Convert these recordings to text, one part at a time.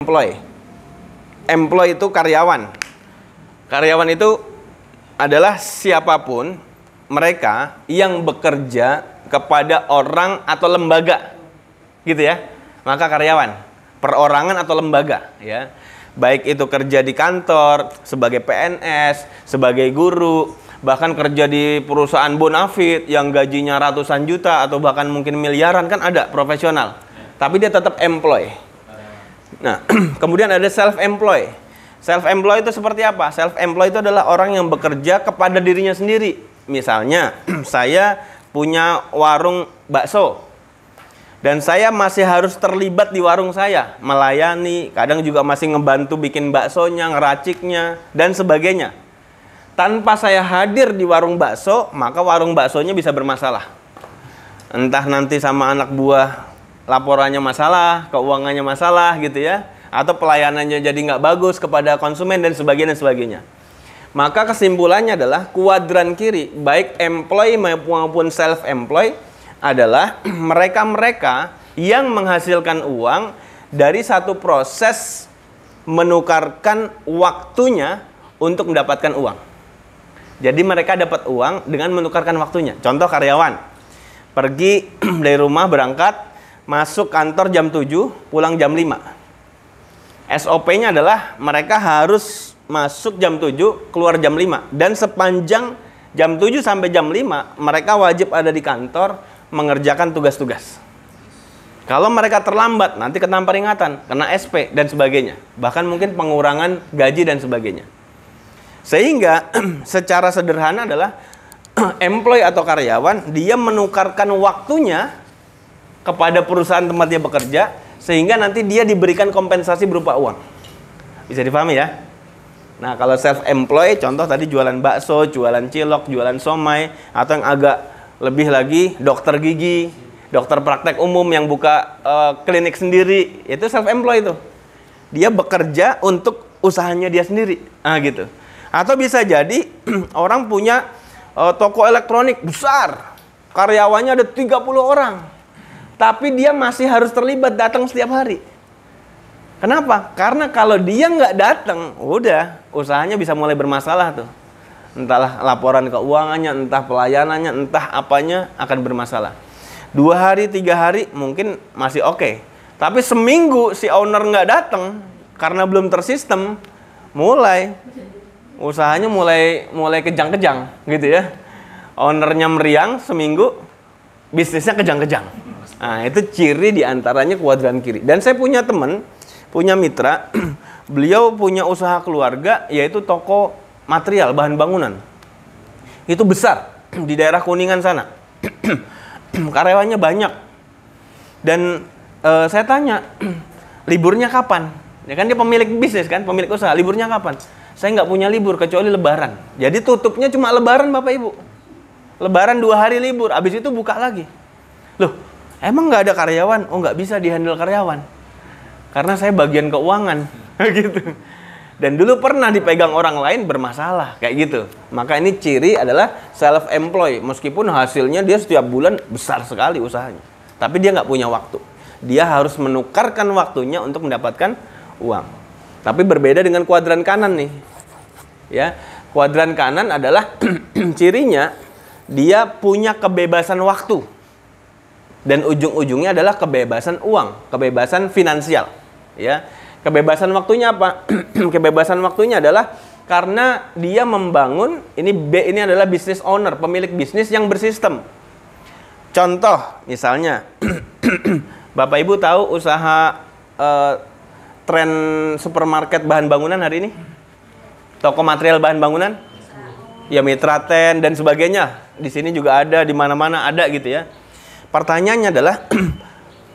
Employee. Employee itu karyawan. Karyawan itu adalah siapapun mereka yang bekerja kepada orang atau lembaga, gitu ya. Maka karyawan, perorangan atau lembaga, ya. Baik itu kerja di kantor, sebagai PNS, sebagai guru, bahkan kerja di perusahaan bonafit yang gajinya ratusan juta atau bahkan mungkin miliaran, kan ada profesional. Tapi dia tetap employee. Nah, kemudian ada self-employed. Self-employed itu seperti apa? Self-employed itu adalah orang yang bekerja kepada dirinya sendiri. Misalnya, saya punya warung bakso. Dan saya masih harus terlibat di warung saya. Melayani, kadang juga masih ngebantu bikin baksonya, ngeraciknya, dan sebagainya. Tanpa saya hadir di warung bakso, maka warung baksonya bisa bermasalah. Entah nanti sama anak buah laporannya masalah, keuangannya masalah gitu ya, atau pelayanannya jadi nggak bagus kepada konsumen dan sebagainya. Maka kesimpulannya adalah kuadran kiri, baik employee maupun self-employed adalah mereka-mereka yang menghasilkan uang dari satu proses menukarkan waktunya untuk mendapatkan uang. Jadi mereka dapat uang dengan menukarkan waktunya. Contoh karyawan, pergi dari rumah berangkat, masuk kantor jam 7, pulang jam 5. SOP-nya adalah mereka harus masuk jam 7, keluar jam 5. Dan sepanjang jam 7 sampai jam 5, mereka wajib ada di kantor mengerjakan tugas-tugas. Kalau mereka terlambat, nanti kena peringatan, kena SP, dan sebagainya. Bahkan mungkin pengurangan gaji dan sebagainya. Sehingga secara sederhana adalah employee atau karyawan, dia menukarkan waktunya kepada perusahaan tempat dia bekerja, sehingga nanti dia diberikan kompensasi berupa uang. Bisa dipahami ya? Nah, kalau self-employed, contoh tadi jualan bakso, jualan cilok, jualan somai, atau yang agak lebih lagi, dokter gigi, dokter praktek umum yang buka klinik sendiri, itu self-employed itu. Dia bekerja untuk usahanya dia sendiri. Nah, gitu. Atau bisa jadi orang punya toko elektronik besar, karyawannya ada 30 orang. Tapi dia masih harus terlibat, datang setiap hari. Kenapa? Karena kalau dia nggak datang, udah usahanya bisa mulai bermasalah tuh. Entahlah laporan keuangannya, entah pelayanannya, entah apanya akan bermasalah. 2 hari, 3 hari mungkin masih oke. Tapi seminggu si owner nggak datang karena belum tersistem, usahanya mulai kejang-kejang gitu ya. Ownernya meriang seminggu, bisnisnya kejang-kejang. Nah, itu ciri diantaranya kuadran kiri. Dan saya punya teman, punya mitra, beliau punya usaha keluarga, yaitu toko material, bahan bangunan. Itu besar, di daerah Kuningan sana. Karyawannya banyak. Dan saya tanya, liburnya kapan? Ya kan dia pemilik bisnis kan, pemilik usaha, liburnya kapan? Saya nggak punya libur, kecuali lebaran. Jadi tutupnya cuma lebaran Bapak Ibu. Lebaran 2 hari libur, habis itu buka lagi. Loh, emang nggak ada karyawan? Oh, nggak bisa dihandle karyawan. Karena saya bagian keuangan. Gitu. Dan dulu pernah dipegang orang lain bermasalah. Kayak gitu. Maka ini ciri adalah self-employed. Meskipun hasilnya dia setiap bulan besar sekali usahanya. Tapi dia nggak punya waktu. Dia harus menukarkan waktunya untuk mendapatkan uang. Tapi berbeda dengan kuadran kanan nih. Ya, kuadran kanan adalah cirinya dia punya kebebasan waktu. Dan ujung-ujungnya adalah kebebasan uang, kebebasan finansial. Ya, kebebasan waktunya apa? Kebebasan waktunya adalah karena dia membangun, ini adalah business owner, pemilik bisnis yang bersistem. Contoh, misalnya, Bapak Ibu tahu usaha tren supermarket bahan bangunan hari ini? Toko material bahan bangunan? Ya, Mitra Ten dan sebagainya. Di sini juga ada, di mana-mana ada gitu ya. Pertanyaannya adalah,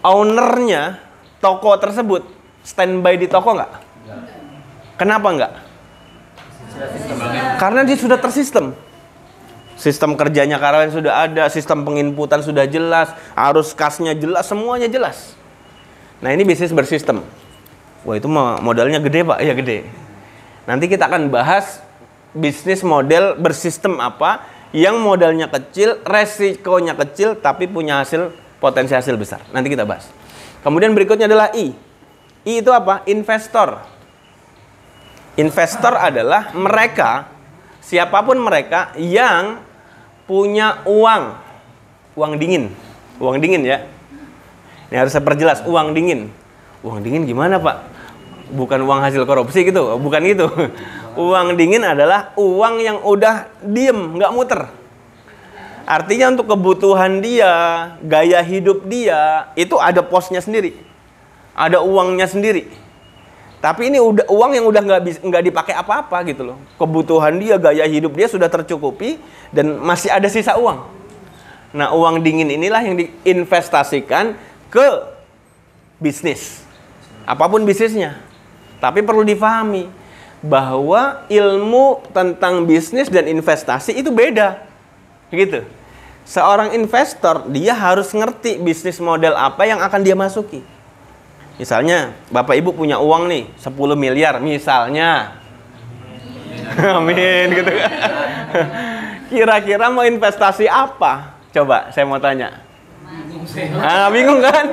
ownernya toko tersebut standby di toko nggak? Kenapa nggak? Karena dia sudah tersistem. Sistem kerjanya karyawan sudah ada, sistem penginputan sudah jelas, arus kasnya jelas, semuanya jelas. Nah, ini bisnis bersistem. Wah, itu modalnya gede Pak, ya gede. Nanti kita akan bahas bisnis model bersistem apa, yang modalnya kecil, resikonya kecil, tapi punya potensi hasil besar. Nanti kita bahas. Kemudian berikutnya adalah I. I itu apa? Investor. Investor adalah mereka, siapapun mereka yang punya uang. Uang dingin. Uang dingin ya. Ini harus saya perjelas, uang dingin. Uang dingin gimana Pak? Bukan uang hasil korupsi gitu, bukan gitu. Uang dingin adalah uang yang udah diem, nggak muter. Artinya untuk kebutuhan dia, gaya hidup dia, itu ada posnya sendiri. Ada uangnya sendiri. Tapi ini udah uang yang udah nggak dipakai apa-apa gitu loh. Kebutuhan dia, gaya hidup dia sudah tercukupi dan masih ada sisa uang. Nah, uang dingin inilah yang diinvestasikan ke bisnis. Apapun bisnisnya. Tapi perlu difahami bahwa ilmu tentang bisnis dan investasi itu beda. Gitu. Seorang investor, dia harus ngerti bisnis model apa yang akan dia masuki. Misalnya, Bapak Ibu punya uang nih, 10 miliar misalnya. Amin gitu. Kira-kira mau investasi apa? Coba saya mau tanya. Bingung kan?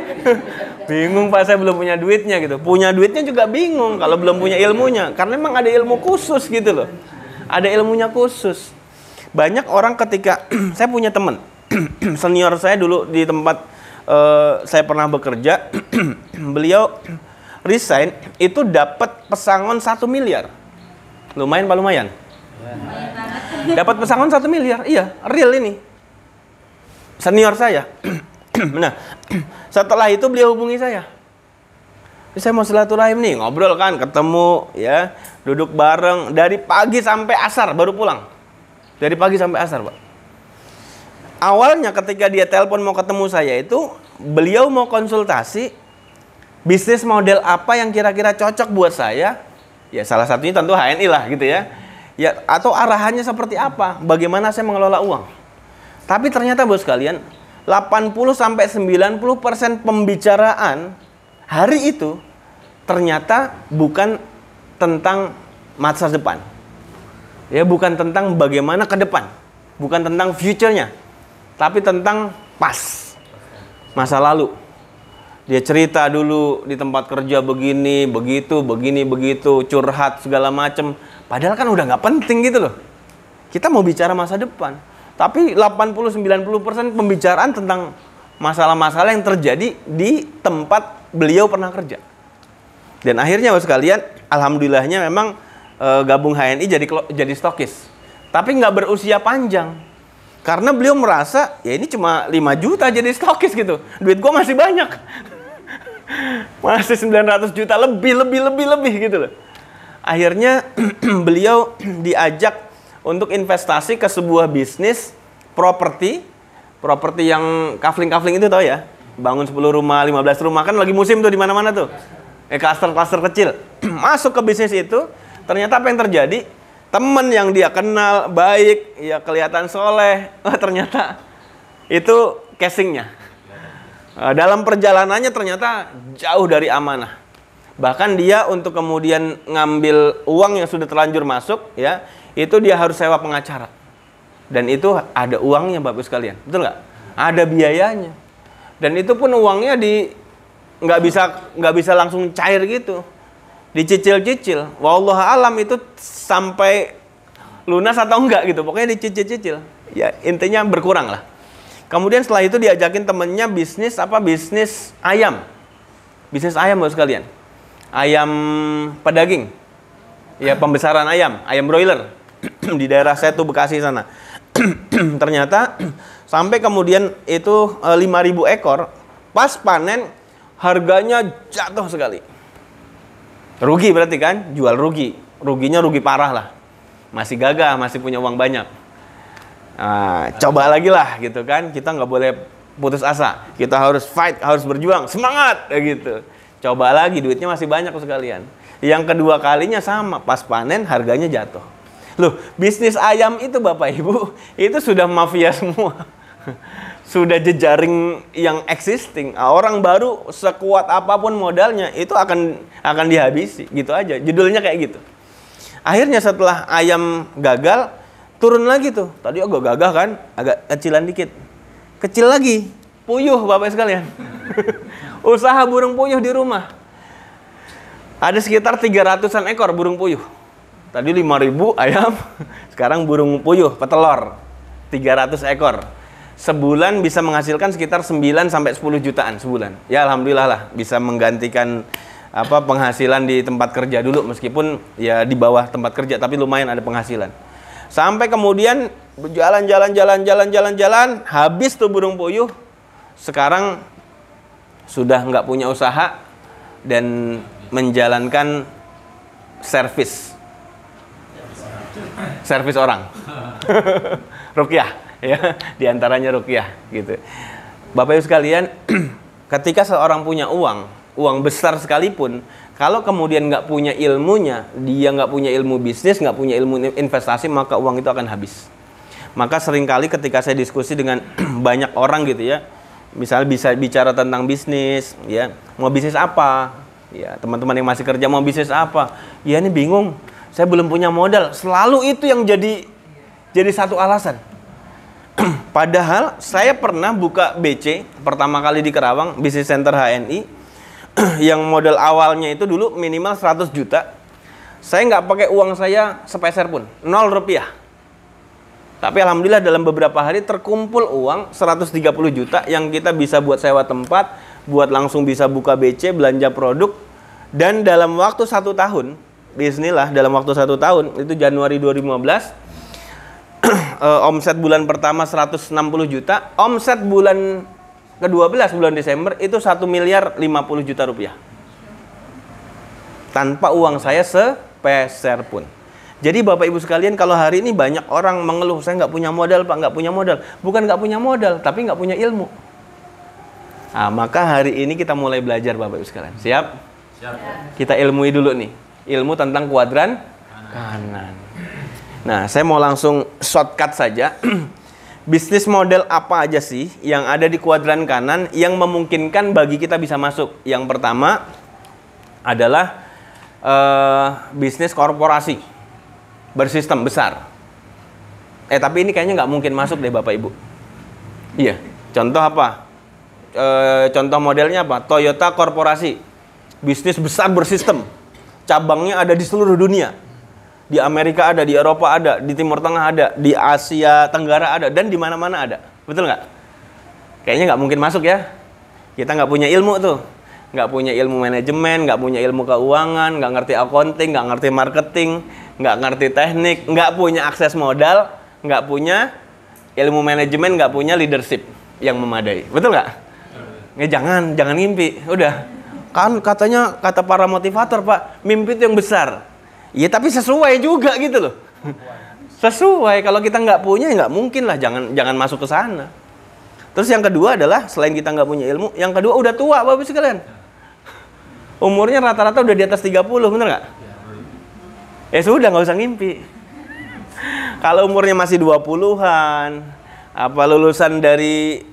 Bingung Pak, saya belum punya duitnya gitu. Punya duitnya juga bingung kalau belum punya ilmunya. Karena memang ada ilmu khusus gitu loh. Ada ilmunya khusus. Banyak orang ketika saya punya teman senior saya dulu di tempat saya pernah bekerja, beliau resign itu dapat pesangon 1 miliar. Lumayan Pak, lumayan. Dapat pesangon 1 miliar, iya, real ini. Senior saya. Nah, setelah itu beliau hubungi saya. Saya mau silaturahim nih, ngobrol kan, ketemu ya, duduk bareng dari pagi sampai asar baru pulang. Dari pagi sampai asar, Pak. Awalnya ketika dia telepon mau ketemu saya itu, beliau mau konsultasi bisnis model apa yang kira-kira cocok buat saya. Ya salah satunya tentu HNI lah gitu ya. Ya atau arahannya seperti apa, bagaimana saya mengelola uang. Tapi ternyata bos sekalian, 80-90% pembicaraan hari itu ternyata bukan tentang masa depan. Ya bukan tentang bagaimana ke depan. Bukan tentang future-nya. Tapi tentang masa lalu. Dia cerita dulu di tempat kerja begini, begitu, curhat segala macem. Padahal kan udah nggak penting gitu loh. Kita mau bicara masa depan. Tapi 80-90% pembicaraan tentang masalah-masalah yang terjadi di tempat beliau pernah kerja. Dan akhirnya Bapak sekalian, alhamdulillahnya memang gabung HNI jadi stokis. Tapi nggak berusia panjang. Karena beliau merasa, ya ini cuma 5 juta jadi stokis gitu. Duit gue masih banyak. Masih 900 juta lebih gitu loh. Akhirnya beliau diajak untuk investasi ke sebuah bisnis properti yang kafling-kafling itu tahu ya. Bangun 10 rumah, 15 rumah, kan lagi musim tuh di mana-mana tuh. Klaster-klaster kecil. Masuk ke bisnis itu, ternyata apa yang terjadi? Temen yang dia kenal baik, ya kelihatan soleh, ternyata itu casingnya. Dalam perjalanannya ternyata jauh dari amanah. Bahkan dia untuk kemudian ngambil uang yang sudah terlanjur masuk, ya itu dia harus sewa pengacara. Dan itu ada uangnya Bapak sekalian, betul nggak? Ada biayanya. Dan itu pun uangnya nggak bisa langsung cair gitu. Dicicil-cicil. Wallahu alam itu sampai lunas atau enggak gitu. Pokoknya dicicil-cicil. Ya intinya berkurang lah. Kemudian setelah itu diajakin temennya bisnis ayam. Bisnis ayam Bapak sekalian. Ayam pedaging. Ya pembesaran ayam broiler. Di daerah Setu Bekasi sana. Ternyata sampai kemudian itu 5.000 ekor. Pas panen harganya jatuh sekali. Rugi berarti kan? Jual rugi. Ruginya rugi parah lah. Masih gagah, masih punya uang banyak. Nah, coba lagi lah gitu kan. Kita nggak boleh putus asa. Kita harus fight, harus berjuang. Semangat! Gitu. Coba lagi, duitnya masih banyak sekalian. Yang kedua kalinya sama. Pas panen harganya jatuh. Loh, bisnis ayam itu Bapak Ibu, itu sudah mafia semua. Sudah jejaring yang existing. Orang baru sekuat apapun modalnya itu akan dihabisi, gitu aja. Judulnya kayak gitu. Akhirnya setelah ayam gagal, turun lagi tuh. Tadi agak gagah kan, agak kecilan dikit. Kecil lagi, puyuh Bapak sekalian. Usaha burung puyuh di rumah. Ada sekitar 300-an ekor burung puyuh. Tadi 5.000 ayam, sekarang burung puyuh petelur 300 ekor. Sebulan bisa menghasilkan sekitar 9 sampai 10 jutaan sebulan. Ya alhamdulillah lah bisa menggantikan penghasilan di tempat kerja dulu, meskipun ya di bawah tempat kerja, tapi lumayan ada penghasilan. Sampai kemudian jalan, habis tuh burung puyuh. Sekarang sudah nggak punya usaha dan menjalankan servis orang. Ruqyah ya, diantaranya ruqyah gitu. Bapak Ibu sekalian, ketika seorang punya uang besar sekalipun, kalau kemudian nggak punya ilmunya, dia nggak punya ilmu bisnis, nggak punya ilmu investasi, maka uang itu akan habis. Maka seringkali ketika saya diskusi dengan banyak orang gitu ya, misalnya bisa bicara tentang bisnis, ya mau bisnis apa? Ya teman-teman yang masih kerja mau bisnis apa? Ya ini bingung, saya belum punya modal. Selalu itu yang jadi satu alasan. Padahal saya pernah buka BC pertama kali di Kerawang, Business Center HNI, yang modal awalnya itu dulu minimal 100 juta. Saya nggak pakai uang saya sepeser pun, 0 rupiah. Tapi alhamdulillah dalam beberapa hari terkumpul uang 130 juta yang kita bisa buat sewa tempat, buat langsung bisa buka BC, belanja produk. Dan dalam waktu 1 tahun, bismillah, dalam waktu 1 tahun, itu Januari 2015, omset bulan pertama 160 juta, omset bulan ke-12 bulan Desember itu 1 miliar 50 juta rupiah. Tanpa uang saya sepeser pun. Jadi Bapak Ibu sekalian, kalau hari ini banyak orang mengeluh, saya nggak punya modal Pak, nggak punya modal. Bukan nggak punya modal, tapi nggak punya ilmu. Nah, maka hari ini kita mulai belajar Bapak Ibu sekalian. Siap? Siap. Kita ilmui dulu nih, ilmu tentang kuadran kanan. Nah, saya mau langsung shortcut saja. Bisnis model apa aja sih yang ada di kuadran kanan yang memungkinkan bagi kita bisa masuk? Yang pertama adalah bisnis korporasi bersistem besar. Tapi ini kayaknya nggak mungkin masuk deh Bapak Ibu. Iya. Contoh apa? Contoh modelnya apa? Toyota korporasi. Bisnis besar bersistem. Cabangnya ada di seluruh dunia. Di Amerika ada, di Eropa ada, di Timur Tengah ada, di Asia Tenggara ada, dan di mana-mana ada. Betul nggak? Kayaknya nggak mungkin masuk ya. Kita nggak punya ilmu tuh. Nggak punya ilmu manajemen, nggak punya ilmu keuangan, nggak ngerti accounting, nggak ngerti marketing, nggak ngerti teknik, nggak punya akses modal, nggak punya ilmu manajemen, nggak punya leadership yang memadai. Betul nggak? Jangan ngimpi. Udah. Kan katanya, kata para motivator Pak, mimpi itu yang besar. Iya tapi sesuai juga gitu loh. Sesuai. Kalau kita nggak punya ya nggak mungkin lah. Jangan masuk ke sana. Terus yang kedua adalah selain kita nggak punya ilmu, yang kedua udah tua Bapak sekalian. Umurnya rata-rata udah di atas 30, bener nggak? Ya sudah, nggak usah ngimpi. Kalau umurnya masih 20-an, lulusan dari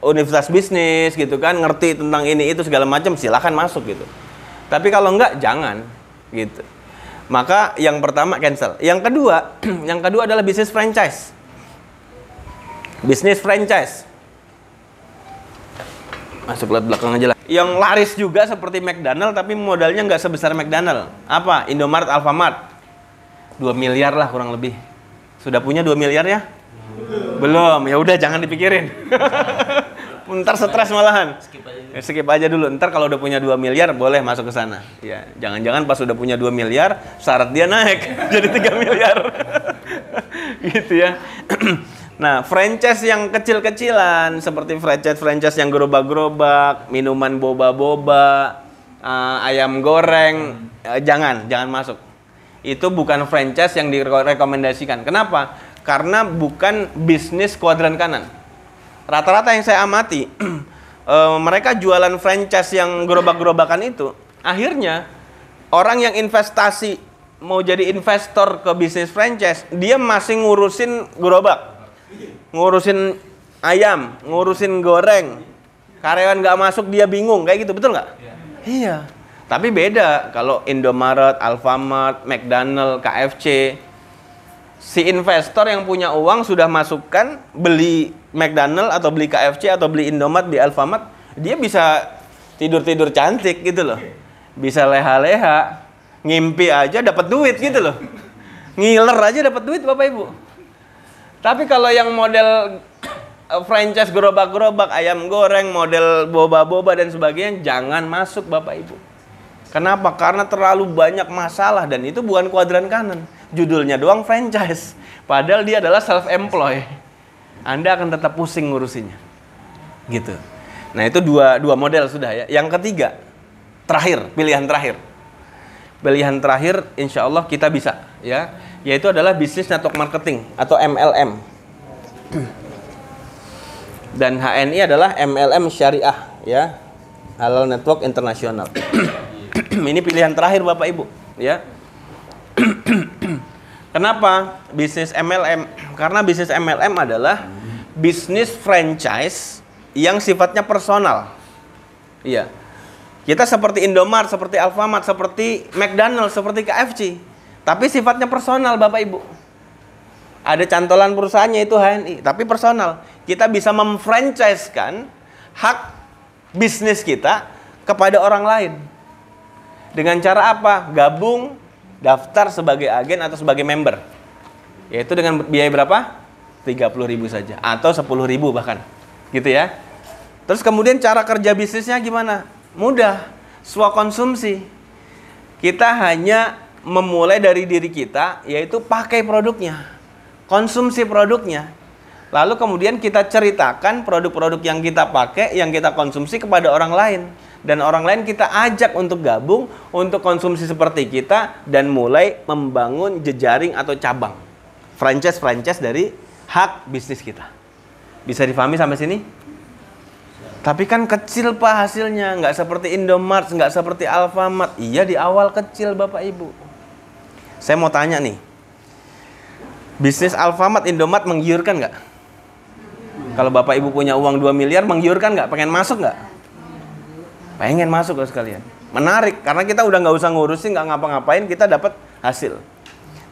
universitas bisnis gitu kan, ngerti tentang ini itu segala macam, silahkan masuk gitu. Tapi kalau enggak, jangan gitu. Maka yang pertama cancel. Yang kedua adalah bisnis franchise. Bisnis franchise. Masuk lihat belakang aja lah. Yang laris juga seperti McDonald, tapi modalnya nggak sebesar McDonald. Apa? Indomaret, Alfamart. 2 miliar lah kurang lebih. Sudah punya 2 miliar ya? Belum. Ya udah jangan dipikirin. Ntar stres malahan. Skip aja dulu. Ntar kalau udah punya 2 miliar boleh masuk ke sana. Ya, jangan-jangan pas udah punya 2 miliar syarat dia naik jadi 3 miliar. Gitu ya. Nah, franchise yang kecil-kecilan seperti franchise yang gerobak-gerobak, minuman boba-boba, ayam goreng, jangan masuk. Itu bukan franchise yang direkomendasikan. Kenapa? Karena bukan bisnis kuadran kanan. Rata-rata yang saya amati, mereka jualan franchise yang gerobak-gerobakan itu, akhirnya orang yang investasi mau jadi investor ke bisnis franchise, dia masih ngurusin gerobak, ngurusin ayam, ngurusin goreng, karyawan nggak masuk dia bingung, kayak gitu, betul nggak? Iya. Tapi beda kalau Indomaret, Alfamart, McDonald, KFC, si investor yang punya uang sudah masukkan beli McDonald atau beli KFC atau beli Indomaret di Alfamart, dia bisa tidur-tidur cantik gitu loh. Bisa leha-leha, ngimpi aja dapat duit gitu loh. Ngiler aja dapat duit Bapak Ibu. Tapi kalau yang model franchise gerobak-gerobak, ayam goreng, model boba-boba dan sebagainya, jangan masuk Bapak Ibu. Kenapa? Karena terlalu banyak masalah dan itu bukan kuadran kanan. Judulnya doang franchise. Padahal dia adalah self-employed. Anda akan tetap pusing ngurusinya. Gitu. Nah itu dua model sudah ya. Yang ketiga, pilihan terakhir. Pilihan terakhir insya Allah kita bisa ya. Yaitu adalah Business Network Marketing atau MLM. Dan HNI adalah MLM Syariah ya. Halal Network Internasional. Ini pilihan terakhir Bapak Ibu ya. Kenapa bisnis MLM? Karena bisnis MLM adalah bisnis franchise yang sifatnya personal. Iya. Kita seperti Indomaret, seperti Alfamart, seperti McDonald's, seperti KFC. Tapi sifatnya personal Bapak Ibu. Ada cantolan perusahaannya itu HNI, tapi personal. Kita bisa memfranchise-kan hak bisnis kita kepada orang lain. Dengan cara apa? Gabung, daftar sebagai agen atau sebagai member. Yaitu dengan biaya berapa? 30.000 saja atau 10.000 bahkan. Gitu ya. Terus kemudian cara kerja bisnisnya gimana? Mudah, swakonsumsi. Kita hanya memulai dari diri kita, yaitu pakai produknya, konsumsi produknya. Lalu kemudian kita ceritakan produk-produk yang kita pakai, yang kita konsumsi kepada orang lain. Dan orang lain kita ajak untuk gabung, untuk konsumsi seperti kita, dan mulai membangun jejaring atau cabang. Franchise dari hak bisnis kita. Bisa difahami sampai sini? Tapi kan kecil Pak hasilnya, nggak seperti Indomaret, nggak seperti Alfamart. Iya di awal kecil Bapak Ibu. Saya mau tanya nih, bisnis Alfamart, Indomaret menggiurkan nggak? Kalau Bapak Ibu punya uang 2 miliar, menggiurkan nggak? Pengen masuk nggak? Pengen masuk loh sekalian. Menarik, karena kita udah nggak usah ngurusin, nggak ngapa-ngapain, kita dapat hasil.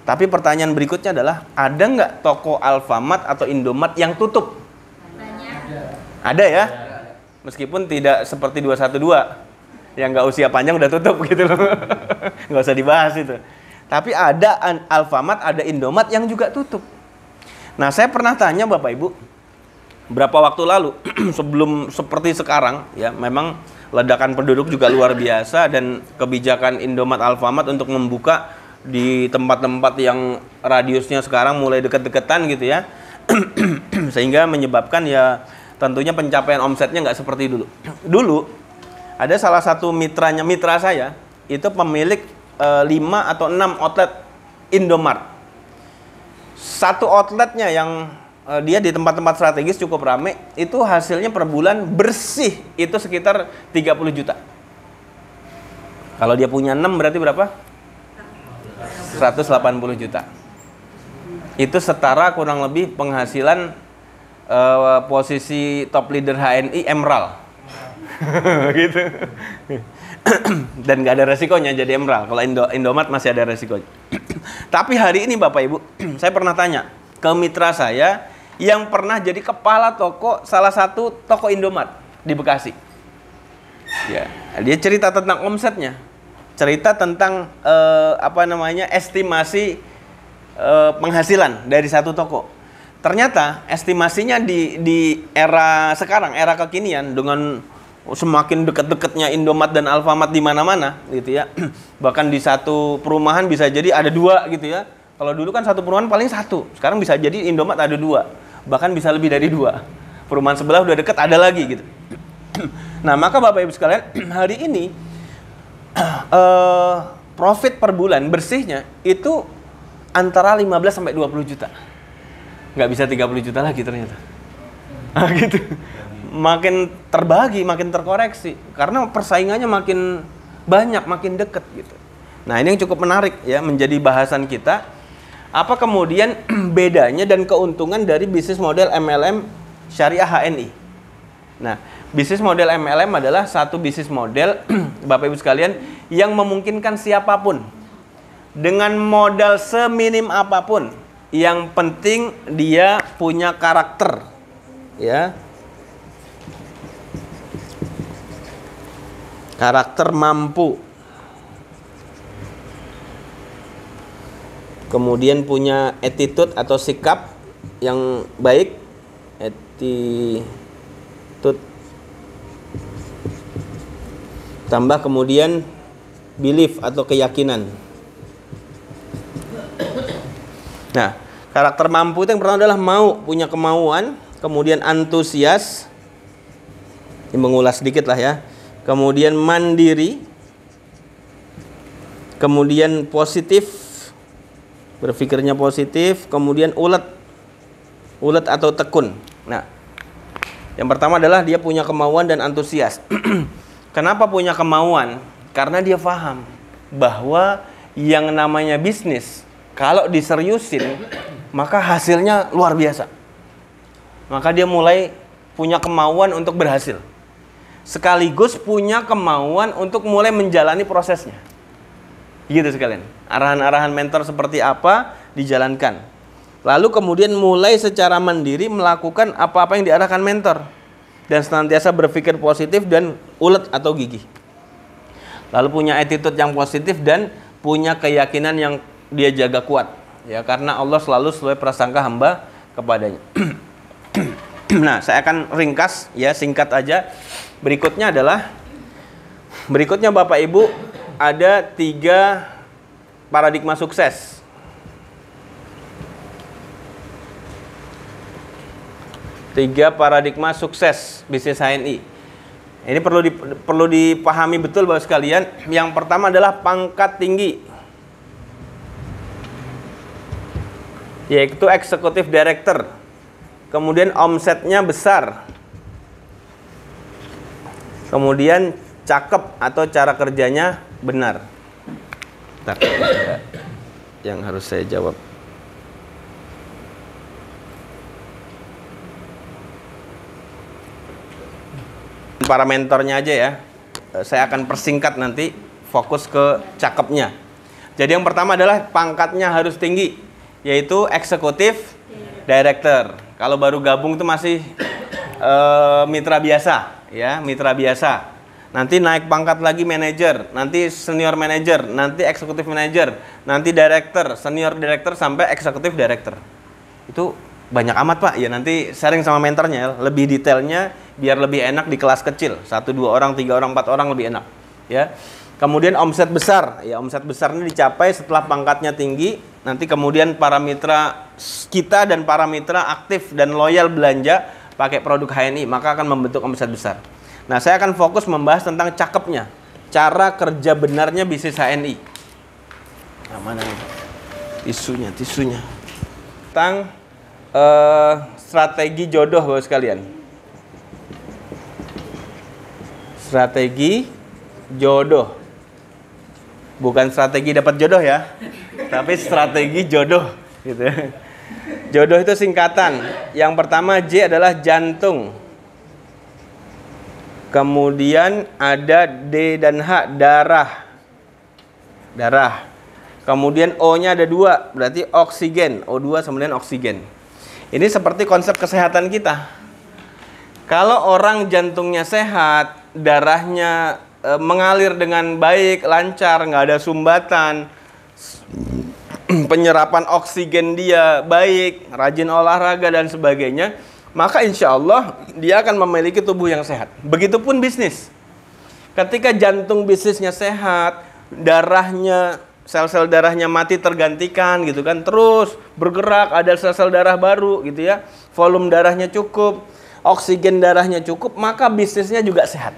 Tapi pertanyaan berikutnya adalah, ada nggak toko Alfamart atau Indomaret yang tutup? Ada ya? Meskipun tidak seperti 212 yang nggak usia panjang udah tutup gitu loh. Nggak usah dibahas itu. Tapi ada Alfamart, ada Indomaret yang juga tutup. Nah saya pernah tanya Bapak Ibu, berapa waktu lalu sebelum seperti sekarang ya, memang ledakan penduduk juga luar biasa dan kebijakan Indomaret, Alfamart untuk membuka di tempat-tempat yang radiusnya sekarang mulai deket-deketan gitu ya. Sehingga menyebabkan ya tentunya pencapaian omsetnya nggak seperti dulu. Dulu ada salah satu mitra saya itu pemilik 5 atau 6 outlet Indomaret. Satu outletnya yang dia di tempat-tempat strategis cukup ramai, itu hasilnya per bulan bersih itu sekitar 30 juta. Kalau dia punya 6 berarti berapa? 180 juta. Itu setara kurang lebih penghasilan posisi top leader HNI Emerald. Gitu. Dan nggak ada resikonya jadi Emerald. Kalau Indomaret masih ada resikonya. Tapi hari ini Bapak Ibu, saya pernah tanya ke mitra saya yang pernah jadi kepala toko salah satu toko Indomaret di Bekasi. Ya, dia cerita tentang omsetnya, cerita tentang estimasi penghasilan dari satu toko. Ternyata estimasinya di era sekarang, era kekinian dengan semakin dekat-dekatnya Indomaret dan Alfamart di mana-mana gitu ya. Bahkan di satu perumahan bisa jadi ada 2 gitu ya. Kalau dulu kan satu perumahan paling 1. Sekarang bisa jadi Indomaret ada 2. Bahkan bisa lebih dari 2. Perumahan sebelah udah dekat ada lagi gitu. Nah, maka Bapak Ibu sekalian, hari ini profit per bulan bersihnya itu antara 15 sampai 20 juta. Nggak bisa 30 juta lagi ternyata. Nah, gitu. Makin terbagi, makin terkoreksi. Karena persaingannya makin banyak, makin deket gitu. Nah ini yang cukup menarik ya, menjadi bahasan kita. Apa kemudian bedanya dan keuntungan dari bisnis model MLM Syariah HNI? Nah, bisnis model MLM adalah satu bisnis model, Bapak Ibu sekalian, yang memungkinkan siapapun dengan modal seminim apapun. Yang penting dia punya karakter, ya. karakter mampu, kemudian punya attitude atau sikap yang baik, attitude, tambah kemudian belief atau keyakinan. Nah, karakter mampu itu yang pertama adalah mau, punya kemauan, kemudian antusias, ini mengulas sedikit lah ya, kemudian mandiri, kemudian positif, berpikirnya positif, kemudian ulet atau tekun. Nah, yang pertama adalah dia punya kemauan dan antusias. Kenapa punya kemauan? Karena dia paham bahwa yang namanya bisnis, kalau diseriusin, maka hasilnya luar biasa. Maka dia mulai punya kemauan untuk berhasil. Sekaligus punya kemauan untuk mulai menjalani prosesnya. Gitu sekalian. Arahan-arahan mentor seperti apa dijalankan. Lalu kemudian mulai secara mandiri melakukan apa-apa yang diarahkan mentor. Dan senantiasa berpikir positif dan ulet atau gigih. Lalu punya attitude yang positif dan punya keyakinan yang dia jaga kuat. Ya, karena Allah selalu sesuai prasangka hamba kepadanya. Nah, saya akan ringkas ya, singkat aja. Berikutnya Bapak Ibu, ada 3 paradigma sukses. Tiga paradigma sukses bisnis HNI. Ini perlu dipahami betul Bapak sekalian. Yang pertama adalah pangkat tinggi, yaitu eksekutif director. Kemudian omsetnya besar. Kemudian cakep atau cara kerjanya benar. Bentar, yang harus saya jawab. Para mentornya aja ya. Saya akan persingkat nanti, fokus ke cakepnya. Jadi yang pertama adalah pangkatnya harus tinggi, yaitu eksekutif director. Kalau baru gabung itu masih mitra biasa, ya, mitra biasa. Nanti naik pangkat lagi manajer, nanti senior manager, nanti eksekutif manager, nanti director, senior director sampai eksekutif director. Itu banyak amat Pak. Ya nanti sharing sama mentornya ya, lebih detailnya biar lebih enak di kelas kecil. 1, 2 orang, 3 orang, 4 orang lebih enak, ya. Kemudian omset besar, ya omset besar ini dicapai setelah pangkatnya tinggi. Nanti kemudian para mitra kita dan para mitra aktif dan loyal belanja pakai produk HNI, maka akan membentuk omset besar. Nah, saya akan fokus membahas tentang cakepnya, cara kerja benarnya bisnis HNI. Nah, mana nih? Tisunya. Tentang strategi jodoh Bapak sekalian. Strategi jodoh. Bukan strategi dapat jodoh ya, tapi strategi jodoh gitu. Jodoh itu singkatan. Yang pertama J adalah jantung. Kemudian ada D dan H, darah. Kemudian O-nya ada 2, berarti oksigen. O2 kemudian oksigen. Ini seperti konsep kesehatan kita. Kalau orang jantungnya sehat, darahnya mengalir dengan baik, lancar, nggak ada sumbatan, penyerapan oksigen dia baik, rajin olahraga dan sebagainya, maka insya Allah dia akan memiliki tubuh yang sehat. Begitupun bisnis. Ketika jantung bisnisnya sehat, darahnya, sel-sel darahnya mati tergantikan gitu kan, terus bergerak, ada sel-sel darah baru gitu ya, volume darahnya cukup, oksigen darahnya cukup, maka bisnisnya juga sehat.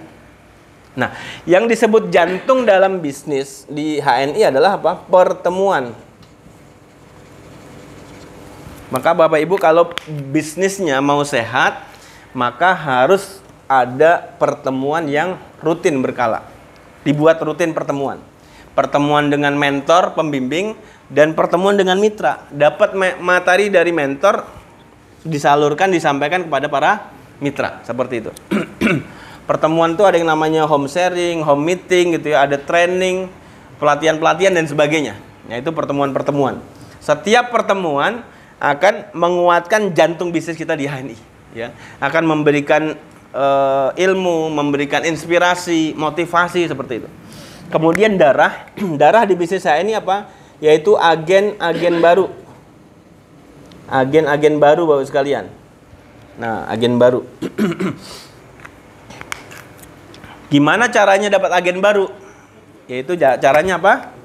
Nah, yang disebut jantung dalam bisnis di HNI adalah apa? Pertemuan. Maka Bapak Ibu kalau bisnisnya mau sehat, maka harus ada pertemuan yang rutin berkala. Dibuat rutin pertemuan. Pertemuan dengan mentor, pembimbing, dan pertemuan dengan mitra. Dapat materi dari mentor, disalurkan, disampaikan kepada para mitra. Seperti itu. Pertemuan itu ada yang namanya home sharing, home meeting gitu ya, ada training, pelatihan-pelatihan dan sebagainya. Nah, itu pertemuan-pertemuan. Setiap pertemuan akan menguatkan jantung bisnis kita di HNI, ya. Akan memberikan ilmu, memberikan inspirasi, motivasi seperti itu. Kemudian darah, darah di bisnis saya ini apa? Yaitu agen-agen baru. Agen-agen baru Bapak sekalian. Nah, agen baru. Gimana caranya dapat agen baru? Yaitu caranya apa?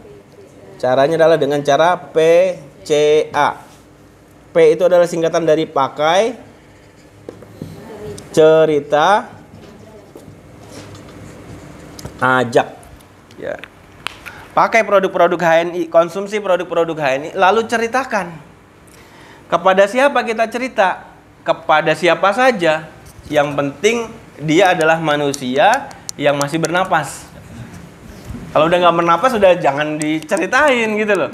Caranya adalah dengan cara PCA. P itu adalah singkatan dari pakai, cerita, ajak. Ya. Pakai produk-produk HNI, konsumsi produk-produk HNI, lalu ceritakan. Kepada siapa kita cerita? Kepada siapa saja. Yang penting dia adalah manusia yang masih bernapas. Kalau udah nggak bernapas, udah jangan diceritain gitu loh.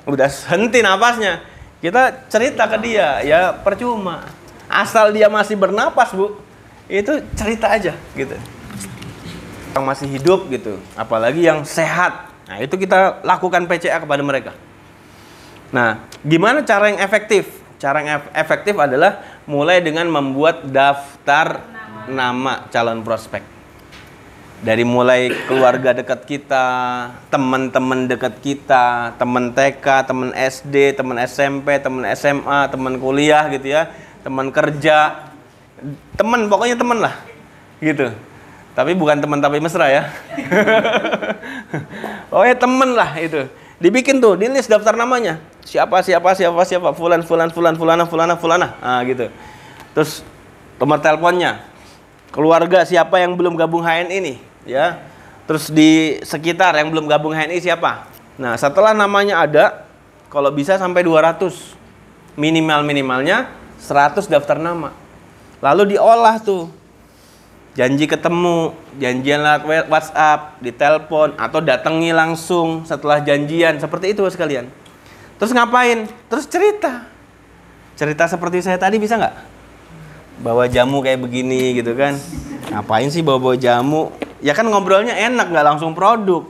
Udah henti napasnya. Kita cerita ke dia, ya percuma. Asal dia masih bernapas, Bu, itu cerita aja gitu. Yang masih hidup gitu, apalagi yang sehat. Nah, itu kita lakukan PCA kepada mereka. Nah, gimana cara yang efektif? Cara yang efektif adalah mulai dengan membuat daftar nama calon prospek. Dari mulai keluarga dekat kita, teman-teman dekat kita, teman TK, teman SD, teman SMP, teman SMA, teman kuliah gitu ya, teman kerja, teman, pokoknya teman lah gitu. Tapi bukan teman tapi mesra ya. Pokoknya teman lah itu. Dibikin tuh, di list daftar namanya. Siapa, fulan, fulana. Nah, gitu. Terus nomor teleponnya. Keluarga siapa yang belum gabung HNI nih, ya. Terus di sekitar yang belum gabung HNI siapa? Nah, setelah namanya ada, kalau bisa sampai 200. Minimalnya 100 daftar nama. Lalu diolah tuh. Janji ketemu, janjian lewat WhatsApp, ditelepon, atau datangi langsung setelah janjian. Seperti itu sekalian. Terus ngapain? Terus cerita. Cerita seperti saya tadi bisa nggak? Bawa jamu kayak begini gitu kan. Ngapain sih bawa jamu? Ya kan ngobrolnya enak, nggak langsung produk.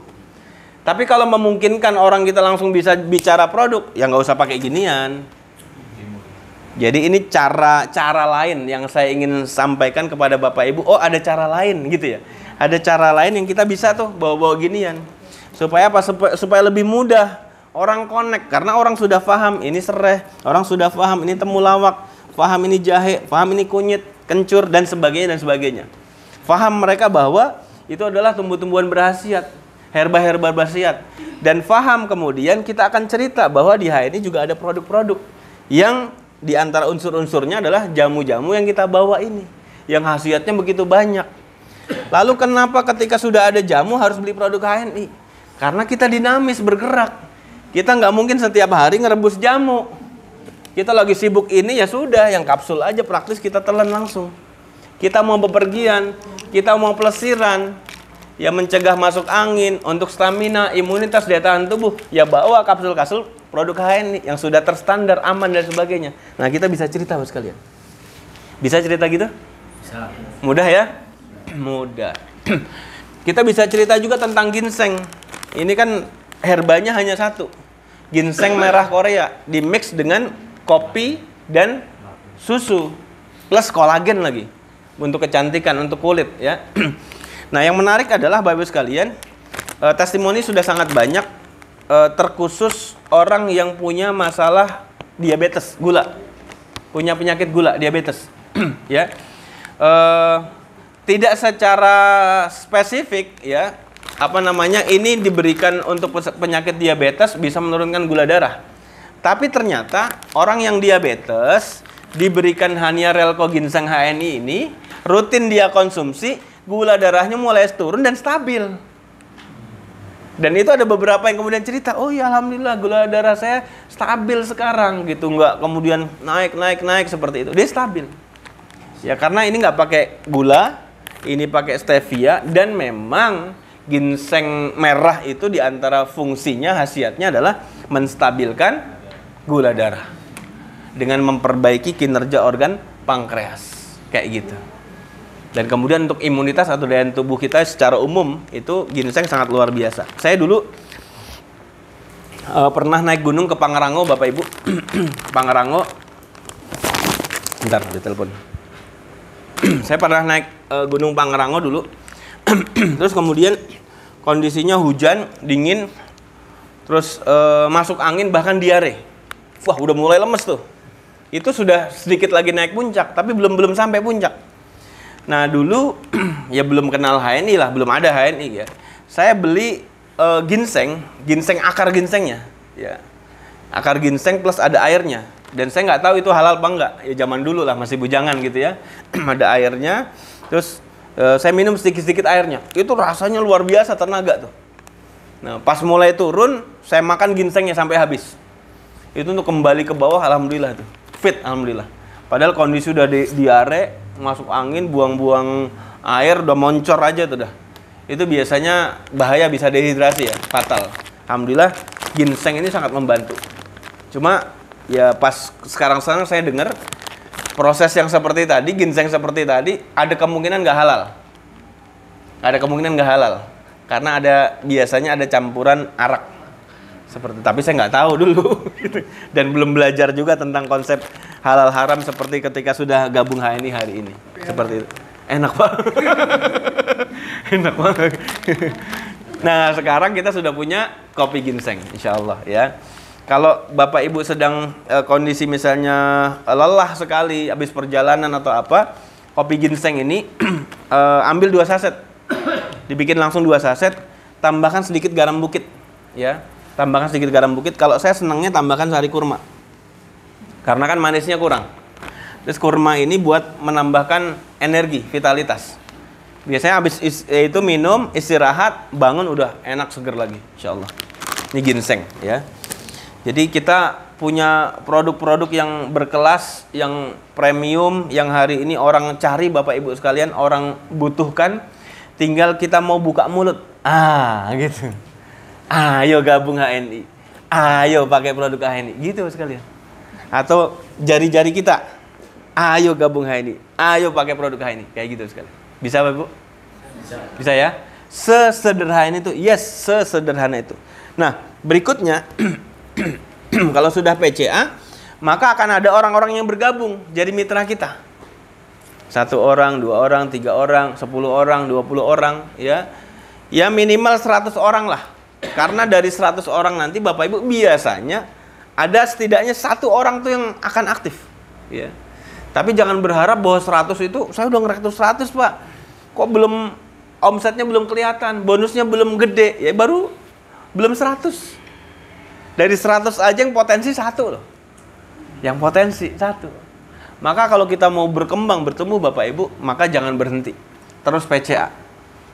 Tapi kalau memungkinkan orang kita langsung bisa bicara produk, ya nggak usah pakai ginian. Jadi ini cara lain yang saya ingin sampaikan kepada Bapak Ibu. Oh, ada cara lain gitu ya. Ada cara lain yang kita bisa tuh bawa-bawa ginian. Supaya apa? Supaya lebih mudah orang connect. Karena orang sudah paham ini serai, orang sudah paham ini temulawak, paham ini jahe, paham ini kunyit, kencur, dan sebagainya. Paham mereka bahwa itu adalah tumbuh-tumbuhan berkhasiat, herba-herba berkhasiat. Dan paham kemudian kita akan cerita bahwa di HNI juga ada produk-produk yang di antara unsur-unsurnya adalah jamu-jamu yang kita bawa ini, yang khasiatnya begitu banyak. Lalu kenapa ketika sudah ada jamu harus beli produk HNI? Karena kita dinamis, bergerak. Kita nggak mungkin setiap hari ngerebus jamu. Kita lagi sibuk ini, ya sudah, yang kapsul aja praktis kita telan langsung. Kita mau bepergian, kita mau pelesiran, ya mencegah masuk angin, untuk stamina, imunitas, daya tahan tubuh, ya bawa kapsul-kapsul produk HNI yang sudah terstandar, aman, dan sebagainya. Nah, kita bisa cerita Bapak sekalian. Bisa cerita gitu? Bisa. Mudah ya? Mudah. Kita bisa cerita juga tentang ginseng. Ini kan herbanya hanya satu. Ginseng merah Korea dimix dengan kopi dan susu plus kolagen lagi untuk kecantikan, untuk kulit ya. Nah, yang menarik adalah Bapak sekalian, testimoni sudah sangat banyak, terkhusus orang yang punya masalah diabetes, gula, punya penyakit gula, diabetes, ya. Tidak secara spesifik, ya, ini diberikan untuk penyakit diabetes bisa menurunkan gula darah. Tapi ternyata orang yang diabetes diberikan Hania Relco Ginseng HNI ini, rutin dia konsumsi, gula darahnya mulai turun dan stabil. Dan itu ada beberapa yang kemudian cerita, oh ya alhamdulillah gula darah saya stabil sekarang gitu, nggak kemudian naik seperti itu, dia stabil. Ya karena ini nggak pakai gula, ini pakai stevia, dan memang ginseng merah itu diantara fungsinya, khasiatnya adalah menstabilkan gula darah dengan memperbaiki kinerja organ pankreas, kayak gitu. Dan kemudian untuk imunitas atau daya tubuh kita secara umum itu ginseng sangat luar biasa. Saya dulu pernah naik gunung ke Pangrango, Bapak Ibu. Pangrango. Bentar, ditelepon. Saya pernah naik Gunung Pangrango dulu. Terus kemudian kondisinya hujan, dingin, terus masuk angin, bahkan diare. Wah, udah mulai lemes tuh. Itu sudah sedikit lagi naik puncak, tapi belum sampai puncak. Nah dulu ya belum kenal HNI lah, belum ada HNI ya. Saya beli ginseng akar ginsengnya, ya. Akar ginseng plus ada airnya. Dan saya nggak tahu itu halal apa enggak. Ya zaman dulu lah, masih bujangan gitu ya. Ada airnya, terus saya minum sedikit-sedikit airnya. Itu rasanya luar biasa, tenaga tuh. Nah pas mulai turun, saya makan ginsengnya sampai habis. Itu untuk kembali ke bawah, alhamdulillah tuh. Fit, alhamdulillah. Padahal kondisi udah diare, masuk angin, buang-buang air, udah moncor aja tuh dah. Itu biasanya bahaya, bisa dehidrasi ya, fatal. Alhamdulillah ginseng ini sangat membantu. Cuma ya pas sekarang saya dengar proses yang seperti tadi, ginseng seperti tadi, ada kemungkinan nggak halal. Ada kemungkinan nggak halal. Karena biasanya ada campuran arak. Tapi saya nggak tahu dulu dan belum belajar juga tentang konsep halal haram seperti ketika sudah gabung HNI hari ini. Seperti itu. Enak banget. Enak banget. Nah sekarang kita sudah punya kopi ginseng, insya Allah ya. Kalau Bapak Ibu sedang kondisi misalnya lelah sekali habis perjalanan atau apa, kopi ginseng ini ambil 2 saset, dibikin langsung 2 saset, tambahkan sedikit garam bukit, ya. Tambahkan sedikit garam bukit. Kalau saya senangnya tambahkan sari kurma. Karena kan manisnya kurang. Terus kurma ini buat menambahkan energi, vitalitas. Biasanya habis itu minum, istirahat, bangun udah enak seger lagi, insyaallah. Ini ginseng ya. Jadi kita punya produk-produk yang berkelas, yang premium, yang hari ini orang cari Bapak Ibu sekalian, orang butuhkan. Tinggal kita mau buka mulut. Gitu. Ayo gabung HNI, ayo pakai produk HNI, gitu sekalian. Atau jari-jari kita, ayo gabung HNI, ayo pakai produk HNI, kayak gitu sekalian. Bisa Bapak Bu? Bisa ya? Sesederhana itu, yes, sesederhana itu. Nah, berikutnya, kalau sudah PCA, maka akan ada orang-orang yang bergabung jadi mitra kita. 1 orang, 2 orang, 3 orang, 10 orang, 20 orang, ya. Ya minimal 100 orang lah. Karena dari 100 orang nanti Bapak Ibu biasanya ada setidaknya 1 orang tuh yang akan aktif, ya. Tapi jangan berharap bahwa 100 itu saya udah ngerekrut 100 Pak. Kok belum omsetnya belum kelihatan, bonusnya belum gede, ya baru belum 100. Dari 100 aja yang potensi 1 loh. Yang potensi 1. Maka kalau kita mau berkembang bertemu Bapak Ibu, maka jangan berhenti. Terus PCA.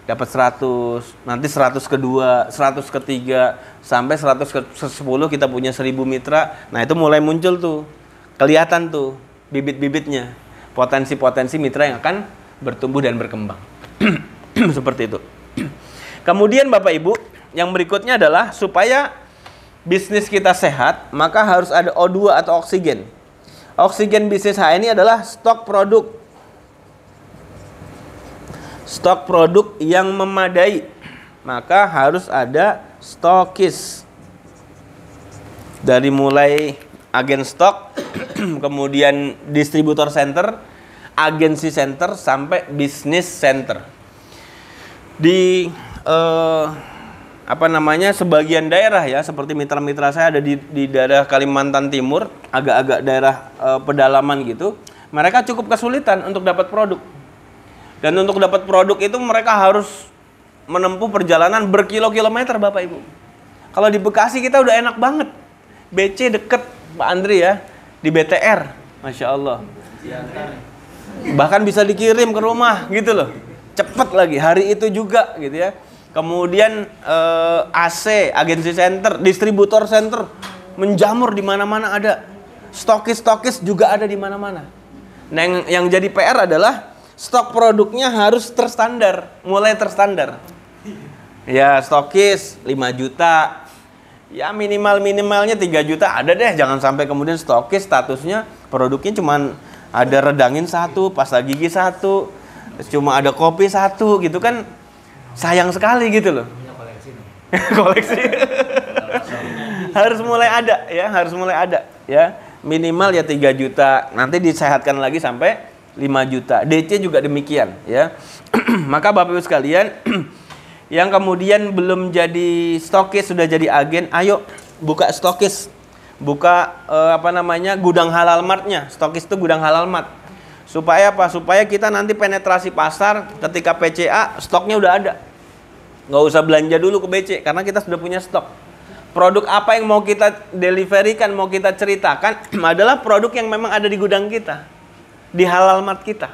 Dapat 100, nanti 100 kedua, 100 ketiga, sampai 100 ke 10 kita punya 1000 mitra. Nah itu mulai muncul tuh, kelihatan tuh bibit-bibitnya, potensi-potensi mitra yang akan bertumbuh dan berkembang. Seperti itu. Kemudian Bapak Ibu, yang berikutnya adalah supaya bisnis kita sehat, maka harus ada O2 atau oksigen. Oksigen bisnis HNI adalah stok produk. Stok produk yang memadai, maka harus ada stokis. Dari mulai agen stok, kemudian distributor center, agensi center, sampai bisnis center. Di sebagian daerah ya, seperti mitra-mitra saya ada di daerah Kalimantan Timur, agak-agak daerah pedalaman gitu, mereka cukup kesulitan untuk dapat produk. Dan untuk dapat produk itu mereka harus menempuh perjalanan berkilo-kilometer Bapak Ibu. Kalau di Bekasi kita udah enak banget. BC deket Pak Andri ya, di BTR, Masya Allah. Bahkan bisa dikirim ke rumah gitu loh. Cepet lagi, hari itu juga gitu ya. Kemudian AC, agensi center, distributor center, menjamur di mana-mana ada. Stokis-stokis juga ada di mana-mana. Nah yang jadi PR adalah stok produknya harus terstandar, mulai terstandar. Ya stokis 5 juta, ya minimalnya 3 juta ada deh. Jangan sampai kemudian stokis statusnya produknya cuman ada redangin 1, pasta gigi 1, cuma ada kopi 1 gitu kan, sayang sekali gitu loh. Koleksi. Harus mulai ada ya, harus mulai ada ya. Minimal ya 3 juta, nanti disehatkan lagi sampai 5 juta. DC juga demikian ya. Maka Bapak Ibu sekalian yang kemudian belum jadi stokis sudah jadi agen, ayo buka stokis. Buka gudang halal martnya. Stokis itu gudang halal mart. Supaya apa? Supaya kita nanti penetrasi pasar ketika PCA stoknya udah ada. Nggak usah belanja dulu ke BC karena kita sudah punya stok. Produk apa yang mau kita deliverykan, mau kita ceritakan adalah produk yang memang ada di gudang kita, di halal mart kita.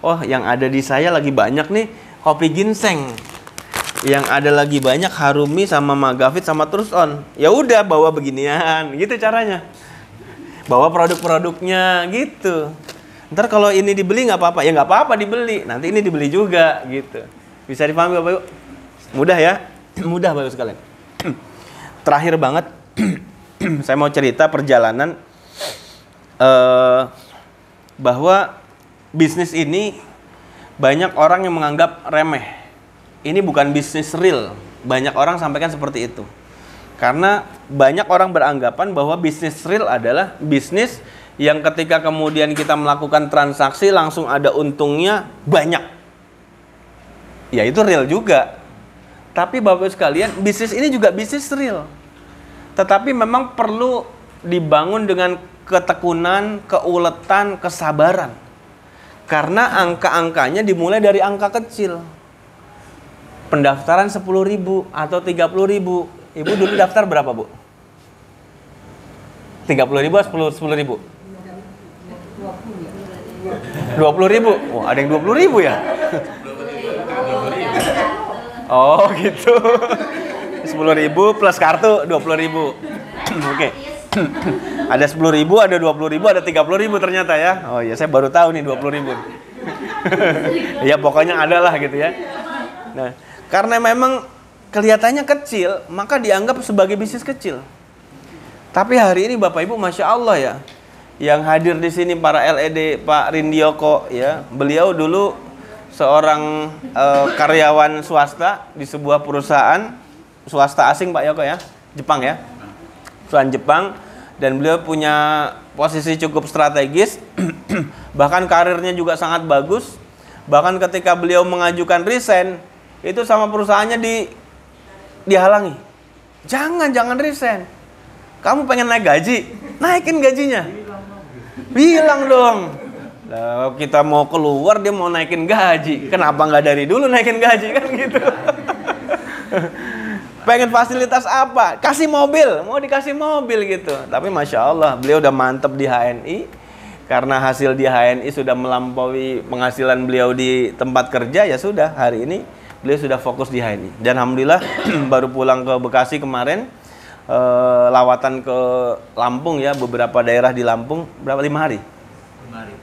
Oh, yang ada di saya lagi banyak nih kopi ginseng. Yang ada lagi banyak Harumi sama Magavit sama Terus On. Ya udah bawa beginian, gitu caranya. Bawa produk-produknya gitu. Ntar kalau ini dibeli nggak apa-apa, ya nggak apa-apa dibeli. Nanti ini dibeli juga gitu. Bisa dipahami Bapak Ibu? Mudah ya? Mudah Bapak Ibu sekalian. Terakhir banget, saya mau cerita perjalanan bahwa bisnis ini banyak orang yang menganggap remeh. Ini bukan bisnis real. Banyak orang sampaikan seperti itu. Karena banyak orang beranggapan bahwa bisnis real adalah bisnis yang ketika kemudian kita melakukan transaksi langsung ada untungnya banyak. Ya itu real juga. Tapi Bapak sekalian, bisnis ini juga bisnis real. Tetapi memang perlu dibangun dengan ketekunan, keuletan, kesabaran. Karena angka-angkanya dimulai dari angka kecil. Pendaftaran 10.000 atau 30.000. Ibu dulu daftar berapa, Bu? 30.000 atau 10.000? 20.000. Oh, ada yang 20.000 ya? Oh gitu. 10.000 plus kartu 20.000. Oke. Ada 10.000, ada 20.000, ada 30.000 ternyata ya. Oh ya, saya baru tahu nih 20.000. Ya pokoknya ada lah gitu ya. Nah, karena memang kelihatannya kecil, maka dianggap sebagai bisnis kecil. Tapi hari ini Bapak Ibu, Masya Allah ya, yang hadir di sini para LED, Pak Rindioko ya, beliau dulu seorang karyawan swasta di sebuah perusahaan swasta asing Pak Yoko ya, Jepang ya, perusahaan Jepang, dan beliau punya posisi cukup strategis, bahkan karirnya juga sangat bagus. Bahkan ketika beliau mengajukan resign, itu sama perusahaannya dihalangi. Jangan resign. Kamu pengen naik gaji, naikin gajinya. Bilang dong. Nah, kita mau keluar, dia mau naikin gaji. Kenapa nggak dari dulu naikin gaji kan gitu? Pengen fasilitas apa? Kasih mobil, mau dikasih mobil gitu. Tapi Masya Allah, beliau udah mantep di HNI. Karena hasil di HNI sudah melampaui penghasilan beliau di tempat kerja, ya sudah, hari ini beliau sudah fokus di HNI. Dan Alhamdulillah baru pulang ke Bekasi kemarin, lawatan ke Lampung ya, beberapa daerah di Lampung, berapa? 5 hari?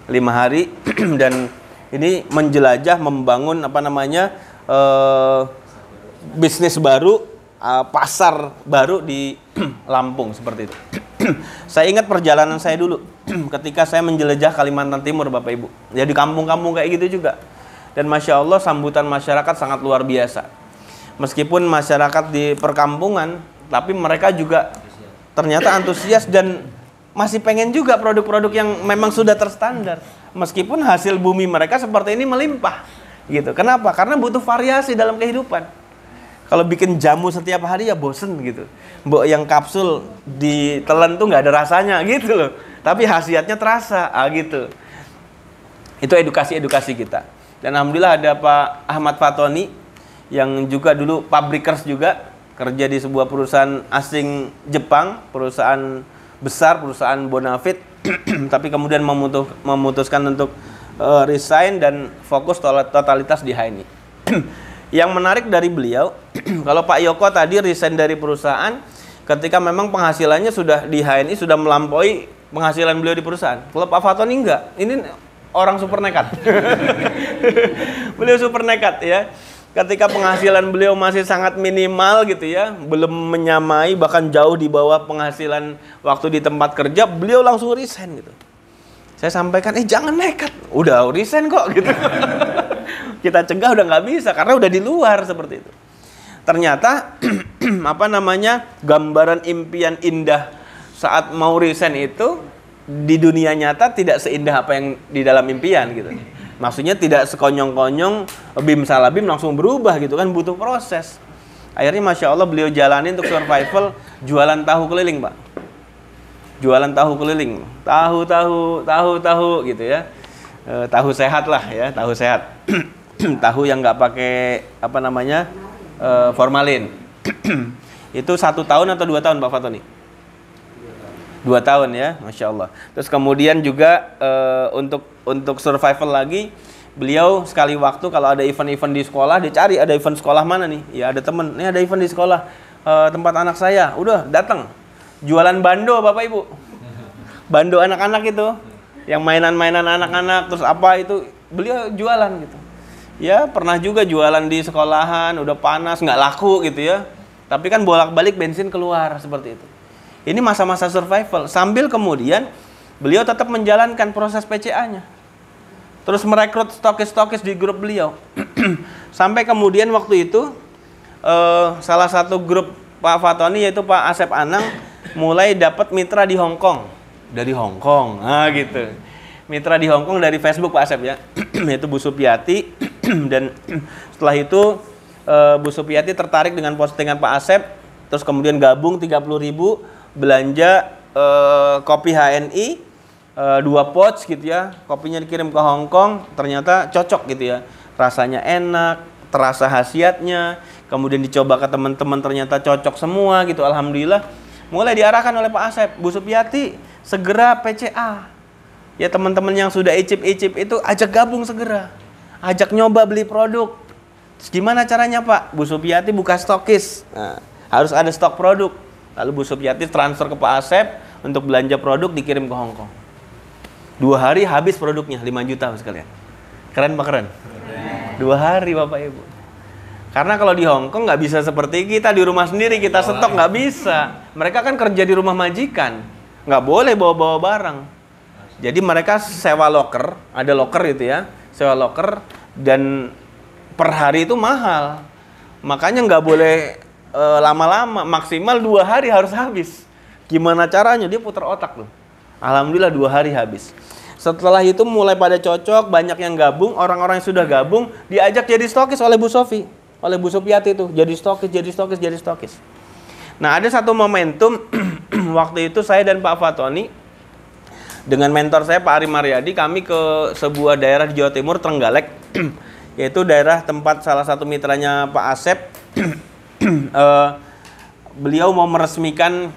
5 hari dan ini menjelajah, membangun bisnis baru, pasar baru di Lampung seperti itu. Saya ingat perjalanan saya dulu ketika saya menjelajah Kalimantan Timur Bapak Ibu, ya di kampung-kampung kayak gitu juga. Dan Masya Allah sambutan masyarakat sangat luar biasa. Meskipun masyarakat di perkampungan, tapi mereka juga ternyata antusias dan masih pengen juga produk-produk yang memang sudah terstandar. Meskipun hasil bumi mereka seperti ini melimpah. Gitu. Kenapa? Karena butuh variasi dalam kehidupan. Kalau bikin jamu setiap hari ya bosen gitu. Mbok yang kapsul ditelan tuh nggak ada rasanya gitu loh. Tapi khasiatnya terasa, gitu. Itu edukasi kita. Dan Alhamdulillah ada Pak Ahmad Fatoni yang juga dulu pabrikers juga, kerja di sebuah perusahaan asing Jepang, perusahaan besar, perusahaan Bonafit, tapi kemudian memutuskan untuk resign dan fokus totalitas di HNI. Yang menarik dari beliau, kalau Pak Yoko tadi resign dari perusahaan ketika memang penghasilannya sudah di HNI sudah melampaui penghasilan beliau di perusahaan. Kalau Pak Fatoni enggak, ini orang super nekat. Beliau super nekat ya. Ketika penghasilan beliau masih sangat minimal gitu ya, belum menyamai bahkan jauh di bawah penghasilan waktu di tempat kerja, beliau langsung resign gitu. Saya sampaikan, jangan nekat, udah resign kok gitu. Kita cegah udah nggak bisa karena udah di luar seperti itu. Ternyata gambaran impian indah saat mau resign itu di dunia nyata tidak seindah apa yang di dalam impian gitu. Maksudnya tidak sekonyong-konyong bim salah bim langsung berubah gitu kan, butuh proses. Akhirnya Masya Allah beliau jalani untuk survival jualan tahu keliling, Pak. Jualan tahu keliling, tahu gitu ya. Tahu sehat lah ya, tahu sehat. Tahu yang nggak pakai apa namanya formalin. Itu 1 tahun atau 2 tahun Pak Fatoni? 2 tahun ya, Masya Allah. Terus kemudian juga untuk survival lagi, beliau sekali waktu kalau ada event-event di sekolah, dicari ada event sekolah mana nih? Ya ada temen, ini ada event di sekolah, tempat anak saya, udah datang. Jualan bando Bapak Ibu. Bando anak-anak itu, yang mainan-mainan anak-anak, terus apa itu, beliau jualan gitu. Ya pernah juga jualan di sekolahan, udah panas, nggak laku gitu ya. Tapi kan bolak-balik bensin keluar, seperti itu. Ini masa-masa survival, sambil kemudian beliau tetap menjalankan proses PCA-nya. Terus merekrut stokis-stokis di grup beliau. Sampai kemudian waktu itu salah satu grup Pak Fatoni yaitu Pak Asep Anang mulai dapat mitra di Hong Kong. Dari Hong Kong, gitu. Mitra di Hong Kong dari Facebook Pak Asep ya. Yaitu Bu Supiati. Dan setelah itu Bu Supiati tertarik dengan postingan Pak Asep. Terus kemudian gabung 30.000, belanja kopi HNI. 2 pouch gitu ya, kopinya dikirim ke Hong Kong, ternyata cocok gitu ya, rasanya enak, terasa khasiatnya, kemudian dicoba ke teman-teman ternyata cocok semua gitu, alhamdulillah. Mulai diarahkan oleh Pak Asep, Bu Supiati segera PCA, ya teman-teman yang sudah icip-icip itu ajak gabung segera, ajak nyoba beli produk. Terus gimana caranya Pak? Bu Supiati buka stokis, nah, harus ada stok produk, lalu Bu Supiati transfer ke Pak Asep untuk belanja produk dikirim ke Hong Kong. 2 hari habis produknya, 5 juta sekalian. Keren Pak, keren? 2 hari Bapak Ibu. Karena kalau di Hong Kong nggak bisa seperti kita di rumah sendiri, kita stok nggak bisa. Mereka kan kerja di rumah majikan, nggak boleh bawa-bawa barang. Jadi mereka sewa locker, ada locker itu ya, sewa locker, dan per hari itu mahal. Makanya nggak boleh lama-lama, maksimal 2 hari harus habis. Gimana caranya? Dia putar otak loh. Alhamdulillah 2 hari habis. Setelah itu mulai pada cocok, banyak yang gabung, orang-orang yang sudah gabung diajak jadi stokis oleh Bu Sofi, oleh Bu Supiati itu, jadi stokis. Nah, ada satu momentum waktu itu saya dan Pak Fatoni dengan mentor saya Pak Ari Mariadi, kami ke sebuah daerah di Jawa Timur, Trenggalek, yaitu daerah tempat salah satu mitranya Pak Asep. Beliau mau meresmikan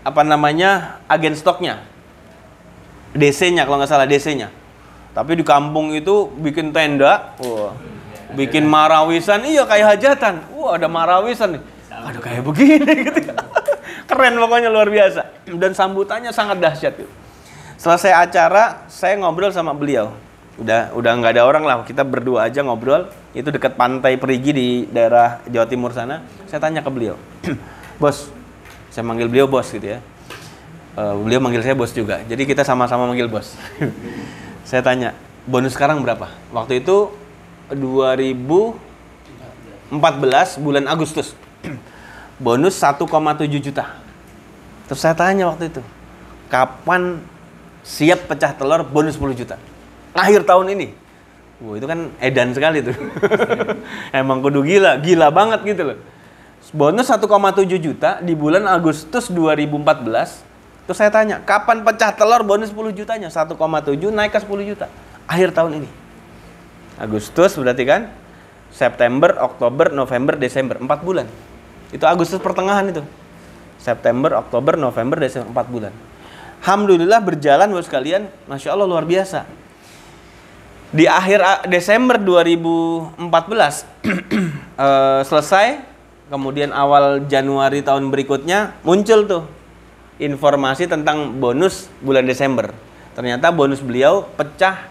apa namanya agen stoknya, DC-nya kalau nggak salah, DC-nya. Tapi di kampung itu bikin tenda, bikin marawisan, iya kayak hajatan. Ada marawisan nih, ada kayak begini gitu. Keren pokoknya, luar biasa. Dan sambutannya sangat dahsyat gitu. Selesai acara, saya ngobrol sama beliau. Udah nggak ada orang lah, kita berdua aja ngobrol. Itu dekat Pantai Perigi di daerah Jawa Timur sana. Saya tanya ke beliau, Bos, saya manggil beliau bos gitu ya. Beliau manggil saya bos juga. Jadi kita sama-sama manggil bos. Saya tanya, bonus sekarang berapa? Waktu itu 2014 bulan Agustus. Bonus 1,7 juta. Terus saya tanya waktu itu, kapan siap pecah telur bonus 10 juta? Akhir tahun ini. Itu kan edan sekali tuh. Emang kudu gila banget gitu loh. Bonus 1,7 juta di bulan Agustus 2014. Terus saya tanya, kapan pecah telur bonus 10 jutanya? 1,7 naik ke 10 juta. Akhir tahun ini. Agustus berarti kan? September, Oktober, November, Desember. 4 bulan. Itu Agustus pertengahan itu. September, Oktober, November, Desember. 4 bulan. Alhamdulillah berjalan buat sekalian. Masya Allah luar biasa. Di akhir Desember 2014 selesai. Kemudian awal Januari tahun berikutnya muncul tuh informasi tentang bonus bulan Desember. Ternyata bonus beliau pecah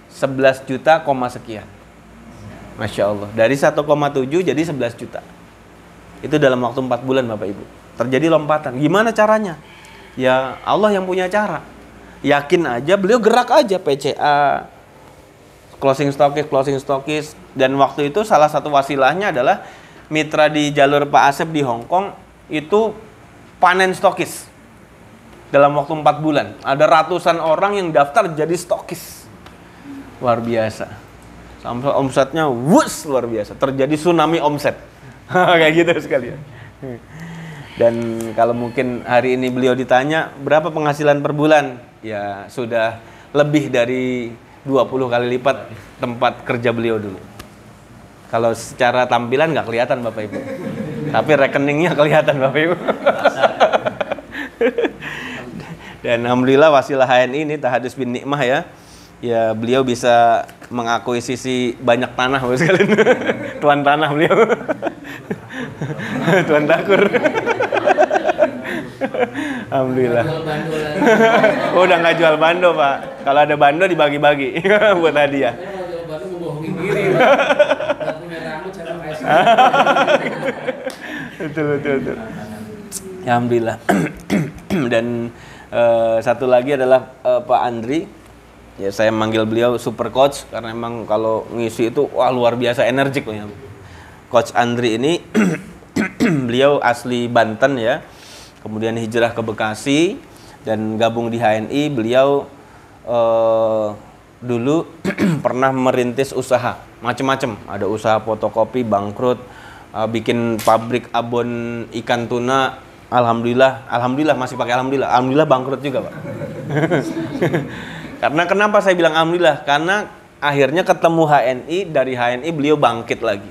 11 juta, sekian. Masya Allah. Dari 1,7 jadi 11 juta. Itu dalam waktu 4 bulan Bapak Ibu. Terjadi lompatan. Gimana caranya? Ya Allah yang punya cara. Yakin aja, beliau gerak aja PCA, closing stokis. Dan waktu itu salah satu wasilahnya adalah mitra di jalur Pak Asep di Hong Kong itu panen stokis. dalam waktu 4 bulan. Ada ratusan orang yang daftar jadi stokis. Luar biasa. Sampai omsetnya wus, luar biasa. Terjadi tsunami omset. Kayak gitu sekalian. Dan kalau mungkin hari ini beliau ditanya berapa penghasilan per bulan, ya sudah lebih dari 20 kali lipat tempat kerja beliau dulu. Kalau secara tampilan nggak kelihatan Bapak Ibu, tapi rekeningnya kelihatan Bapak Ibu. Dan alhamdulillah wasilah HNI ini Tahadus bin Nikmah ya beliau bisa mengakuisisi banyak tanah Bapak sekalian. Tuan tanah beliau. Tuan Takur. Alhamdulillah. Oh, udah nggak jual bando Pak. Kalau ada bando dibagi-bagi buat hadiah. Betul. Ya, alhamdulillah. Dan satu lagi adalah Pak Andri. Ya saya manggil beliau super coach karena emang kalau ngisi itu wah luar biasa energik ya. Coach Andri ini beliau asli Banten ya. Kemudian hijrah ke Bekasi dan gabung di HNI. Beliau dulu pernah merintis usaha macam-macam. Ada usaha fotokopi bangkrut, bikin pabrik abon ikan tuna. Alhamdulillah masih pakai alhamdulillah bangkrut juga Pak. Karena kenapa saya bilang alhamdulillah? Karena akhirnya ketemu HNI, dari HNI beliau bangkit lagi.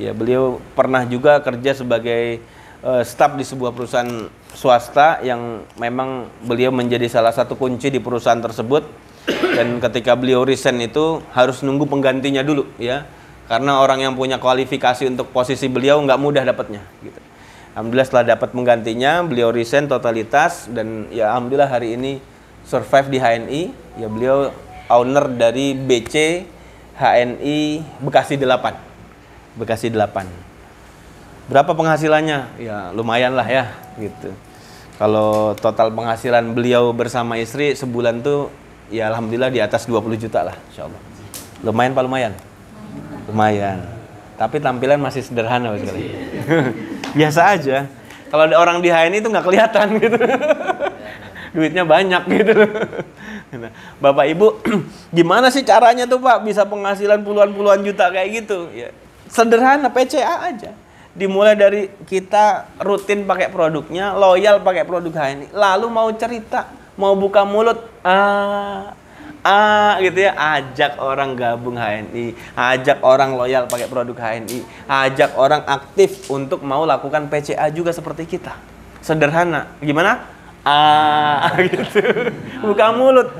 Ya, beliau pernah juga kerja sebagai staf di sebuah perusahaan swasta yang memang beliau menjadi salah satu kunci di perusahaan tersebut. Dan ketika beliau resign itu harus nunggu penggantinya dulu ya. Karena orang yang punya kualifikasi untuk posisi beliau nggak mudah dapatnya gitu. Alhamdulillah setelah dapat penggantinya, beliau resign totalitas dan ya alhamdulillah hari ini survive di HNI. Ya beliau owner dari BC HNI Bekasi 8. Bekasi 8. Berapa penghasilannya? Ya lumayan lah ya gitu. Kalau total penghasilan beliau bersama istri sebulan tuh ya alhamdulillah di atas 20 juta lah insyaallah. Lumayan Pak, lumayan. Lumayan. Tapi tampilan masih sederhana sekali. Biasa aja. Kalau ada orang di HNI itu nggak kelihatan gitu. Duitnya banyak gitu. Nah, Bapak Ibu, gimana sih caranya tuh Pak bisa penghasilan puluhan juta kayak gitu? Ya, sederhana, PCA aja. Dimulai dari kita rutin pakai produknya, loyal pakai produk HNI, lalu mau cerita, mau buka mulut, gitu ya, ajak orang gabung HNI, ajak orang loyal pakai produk HNI, ajak orang aktif untuk mau lakukan PCA juga seperti kita. Sederhana, gimana? Gitu. Buka mulut,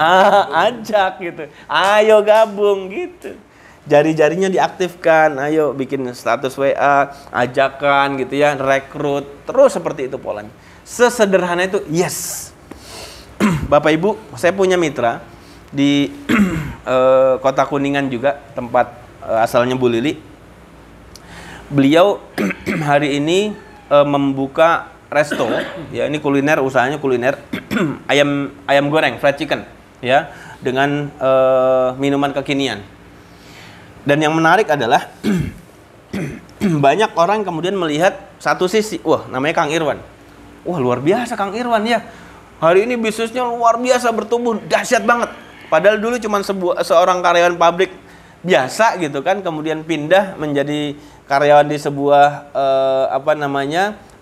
ajak gitu. Ayo gabung gitu. Jari-jarinya diaktifkan, ayo bikin status WA, ajakan gitu ya, rekrut, terus seperti itu polanya. Sesederhana itu, yes. Bapak Ibu, saya punya mitra di Kota Kuningan juga, tempat asalnya Bu Lili. Beliau hari ini membuka resto, ya ini kuliner, usahanya kuliner ayam goreng, fried chicken, ya dengan minuman kekinian. Dan yang menarik adalah banyak orang kemudian melihat satu sisi, wah namanya Kang Irwan, wah luar biasa Kang Irwan ya, hari ini bisnisnya luar biasa bertumbuh, dahsyat banget. Padahal dulu cuma seorang karyawan pabrik biasa gitu kan, kemudian pindah menjadi karyawan di sebuah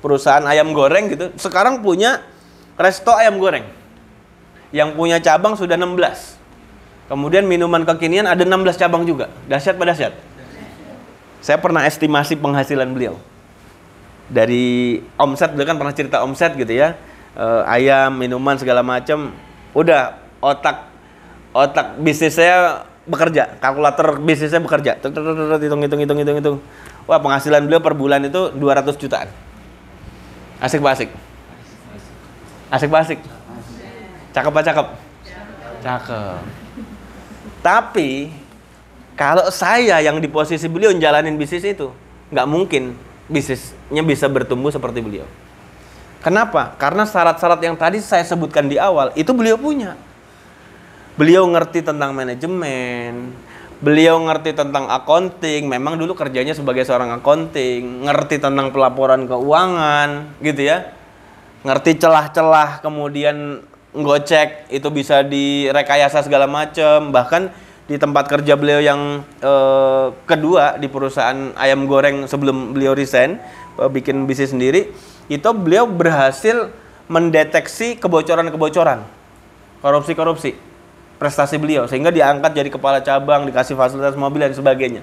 perusahaan ayam goreng gitu. Sekarang punya resto ayam goreng yang punya cabang sudah 16. Kemudian minuman kekinian ada 16 cabang juga. Dahsyat pada dahsyat. Saya pernah estimasi penghasilan beliau dari omset, beliau kan pernah cerita omset gitu ya, ayam, minuman segala macam. Udah otak bisnis saya bekerja, kalkulator bisnisnya bekerja. Hitung. Wah, penghasilan beliau per bulan itu 200 jutaan. Asik Pak asik? Asik Pak asik? Cakep Pak cakep? Cakep. Tapi kalau saya yang di posisi beliau jalanin bisnis itu, nggak mungkin bisnisnya bisa bertumbuh seperti beliau. Kenapa? Karena syarat-syarat yang tadi saya sebutkan di awal itu beliau punya. Beliau ngerti tentang manajemen, beliau ngerti tentang accounting, memang dulu kerjanya sebagai seorang accounting, ngerti tentang pelaporan keuangan, gitu ya. ngerti celah-celah, kemudian ngocek, itu bisa direkayasa segala macam. Bahkan di tempat kerja beliau yang kedua di perusahaan ayam goreng sebelum beliau resign, bikin bisnis sendiri, itu beliau berhasil mendeteksi kebocoran-kebocoran, korupsi-korupsi prestasi beliau, sehingga diangkat jadi kepala cabang, dikasih fasilitas mobil dan sebagainya.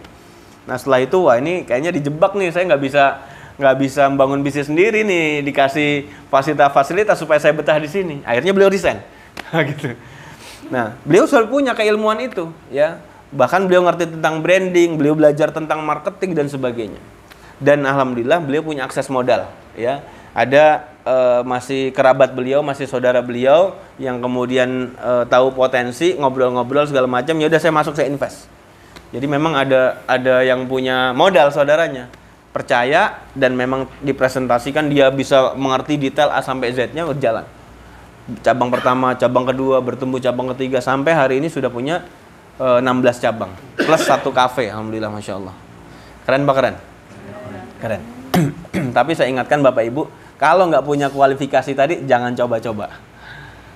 Nah setelah itu, wah ini kayaknya dijebak nih, saya nggak bisa membangun bisnis sendiri nih, dikasih fasilitas supaya saya betah di sini. Akhirnya beliau resign. Gitu. Nah, beliau selalu punya keilmuan itu, ya. Bahkan beliau ngerti tentang branding, beliau belajar tentang marketing dan sebagainya. Dan alhamdulillah beliau punya akses modal, ya. Ada masih kerabat beliau, masih saudara beliau yang kemudian tahu potensi, ngobrol-ngobrol segala macam, ya udah saya masuk, saya invest. Jadi memang ada yang punya modal saudaranya, percaya, dan memang dipresentasikan dia bisa mengerti detail A sampai Z-nya, berjalan. Cabang pertama, cabang kedua, bertumbuh cabang ketiga, sampai hari ini sudah punya 16 cabang plus 1 kafe, alhamdulillah, masya Allah. Keren Pak, keren? Keren. Tapi saya ingatkan Bapak Ibu, kalau nggak punya kualifikasi tadi, jangan coba-coba.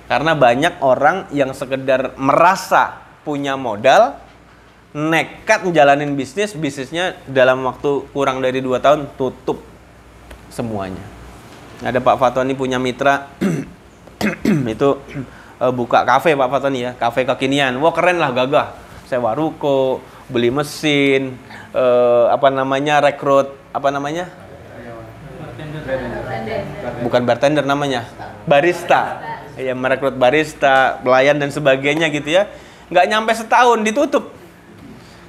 Karena banyak orang yang sekedar merasa punya modal, nekat menjalanin bisnisnya dalam waktu kurang dari 2 tahun tutup semuanya. Ada Pak Fatoni punya mitra itu buka kafe Pak Fatoni, ya, kafe kekinian. Wah keren lah, gagah. Sewa ruko, beli mesin, rekrut bukan bartender namanya, barista. Ya, merekrut barista, pelayan dan sebagainya gitu ya. Nggak nyampe setahun ditutup.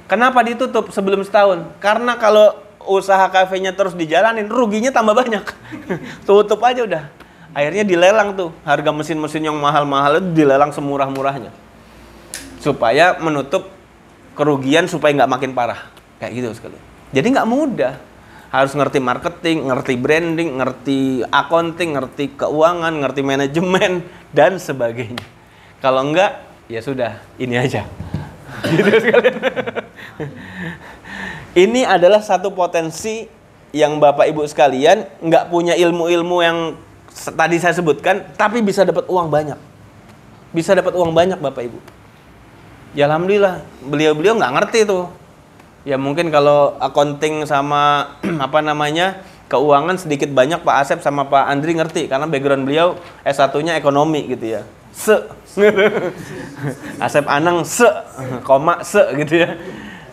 Kenapa ditutup sebelum setahun? Karena kalau usaha kafenya terus dijalanin, ruginya tambah banyak. Tutup aja udah. Akhirnya dilelang tuh. Harga mesin-mesin yang mahal-mahal itu dilelang semurah-murahnya. Supaya menutup kerugian, supaya nggak makin parah. Kayak gitu sekali. Jadi nggak mudah. Harus ngerti marketing, ngerti branding, ngerti accounting, ngerti keuangan, ngerti manajemen, dan sebagainya. Kalau enggak, ya sudah, ini aja. Gitu sekalian. Ini adalah satu potensi yang Bapak Ibu sekalian nggak punya ilmu-ilmu yang tadi saya sebutkan, tapi bisa dapat uang banyak. Bisa dapat uang banyak Bapak Ibu. Ya alhamdulillah, beliau-beliau nggak ngerti tuh. Ya mungkin kalau accounting sama keuangan sedikit banyak Pak Asep sama Pak Andri ngerti, karena background beliau S1-nya ekonomi gitu ya. Asep Anang gitu ya.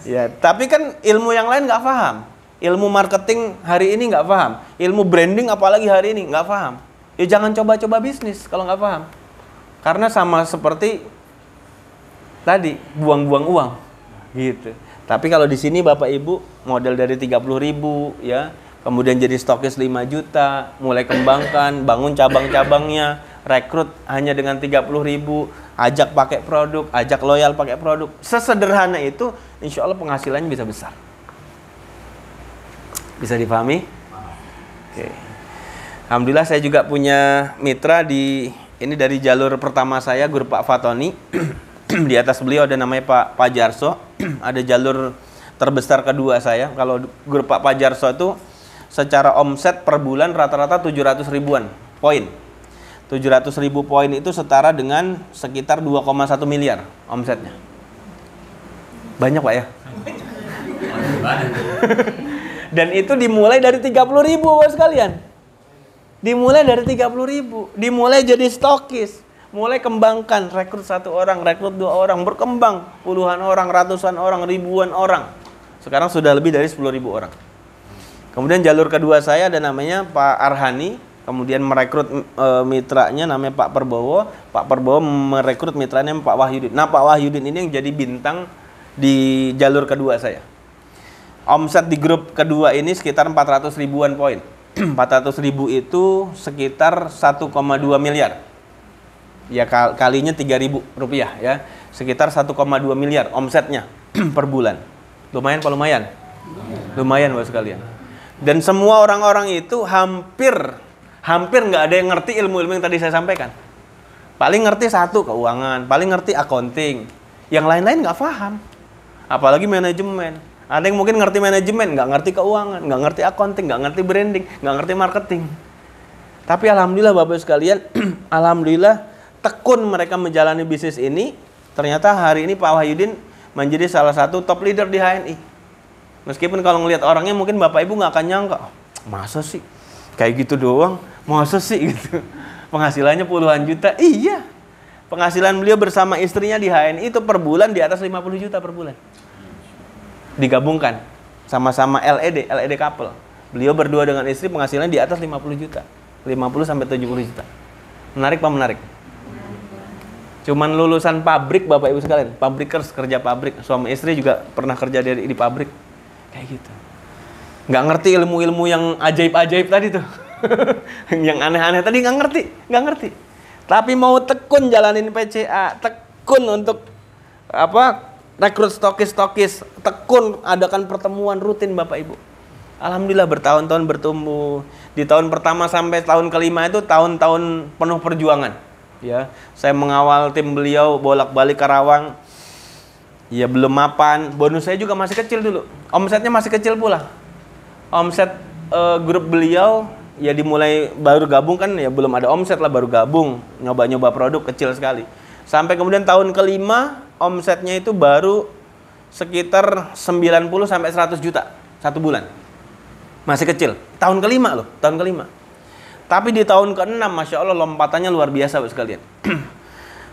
Ya, tapi kan ilmu yang lain nggak paham. Ilmu marketing hari ini nggak paham. Ilmu branding apalagi hari ini nggak paham. Ya jangan coba-coba bisnis kalau nggak paham. Karena sama seperti tadi, buang-buang uang gitu. Tapi kalau di sini Bapak Ibu modal dari 30.000 ya, kemudian jadi stokis 5 juta, mulai kembangkan, bangun cabang-cabangnya, rekrut hanya dengan 30.000, ajak pakai produk, ajak loyal pakai produk. Sesederhana itu, insya Allah penghasilannya bisa besar. Bisa dipahami? Oke. Alhamdulillah saya juga punya mitra ini dari jalur pertama saya, Grup Pak Fatoni. Di atas beliau ada namanya Pak Jarso. Ada jalur terbesar kedua saya. Kalau Grup Pak Jarso itu secara omset per bulan rata-rata 700 ribuan poin. 700.000 poin itu setara dengan sekitar 2,1 miliar omsetnya. Banyak Pak ya? Dan itu dimulai dari 30.000 Bapak sekalian. Dimulai dari 30.000. Dimulai jadi stokis. Mulai kembangkan, rekrut 1 orang, rekrut 2 orang, berkembang puluhan orang, ratusan orang, ribuan orang. Sekarang sudah lebih dari 10.000 orang. Kemudian jalur kedua saya ada namanya Pak Arhani, kemudian merekrut mitranya namanya Pak Perbowo. Pak Perbowo merekrut mitranya Pak Wahyudin. Nah, Pak Wahyudin ini yang jadi bintang di jalur kedua saya. Omset di grup kedua ini sekitar 400 ribuan poin. 400.000 itu sekitar 1,2 miliar. Ya kalinya 3.000 rupiah ya, sekitar 1,2 miliar omsetnya per bulan. Lumayan Pak, lumayan? Lumayan Bapak sekalian. Dan semua orang-orang itu hampir nggak ada yang ngerti ilmu-ilmu yang tadi saya sampaikan. Paling ngerti satu, keuangan, paling ngerti accounting. Yang lain-lain nggak paham. Apalagi manajemen. Ada yang mungkin ngerti manajemen, nggak ngerti keuangan, nggak ngerti accounting, nggak ngerti branding, nggak ngerti marketing. Tapi alhamdulillah Bapak Ibu sekalian, alhamdulillah tekun mereka menjalani bisnis ini. Ternyata hari ini Pak Wahyudin menjadi salah satu top leader di HNI. Meskipun kalau ngelihat orangnya mungkin Bapak Ibu nggak akan nyangka, "Oh, masa sih kayak gitu doang, masa sih gitu, penghasilannya puluhan juta." Iya, penghasilan beliau bersama istrinya di HNI itu per bulan di atas 50 juta per bulan. Digabungkan sama-sama LED couple. Beliau berdua dengan istri penghasilan di atas 50 juta. 50 sampai 70 juta. Menarik Pak, menarik. Cuman lulusan pabrik Bapak Ibu sekalian, pabrikers, kerja pabrik, suami istri juga pernah kerja di pabrik. Kayak gitu. Nggak ngerti ilmu-ilmu yang ajaib-ajaib tadi tuh. Yang aneh-aneh tadi nggak ngerti. Tapi mau tekun jalanin PCA, tekun untuk rekrut stokis, tekun adakan pertemuan rutin Bapak Ibu. Alhamdulillah bertahun-tahun bertumbuh. Di tahun pertama sampai tahun kelima itu tahun-tahun penuh perjuangan. Ya, saya mengawal tim beliau bolak-balik Karawang. Ya belum mapan. Bonus saya juga masih kecil dulu. Omsetnya masih kecil pula. Omset grup beliau ya dimulai baru gabung kan ya belum ada omset lah, baru gabung nyoba-nyoba produk kecil sekali. Sampai kemudian tahun kelima omsetnya itu baru sekitar 90 sampai 100 juta satu bulan. Masih kecil. Tahun kelima loh, tahun kelima. Tapi di tahun ke-6, Masya Allah, lompatannya luar biasa, Bapak sekalian.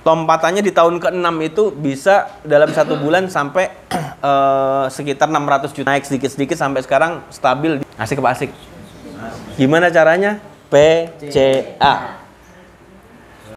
Lompatannya di tahun ke-6 itu bisa dalam satu bulan sampai sekitar 600 juta. Naik sedikit-sedikit sampai sekarang stabil. Asik apa asik? Gimana caranya? PCA.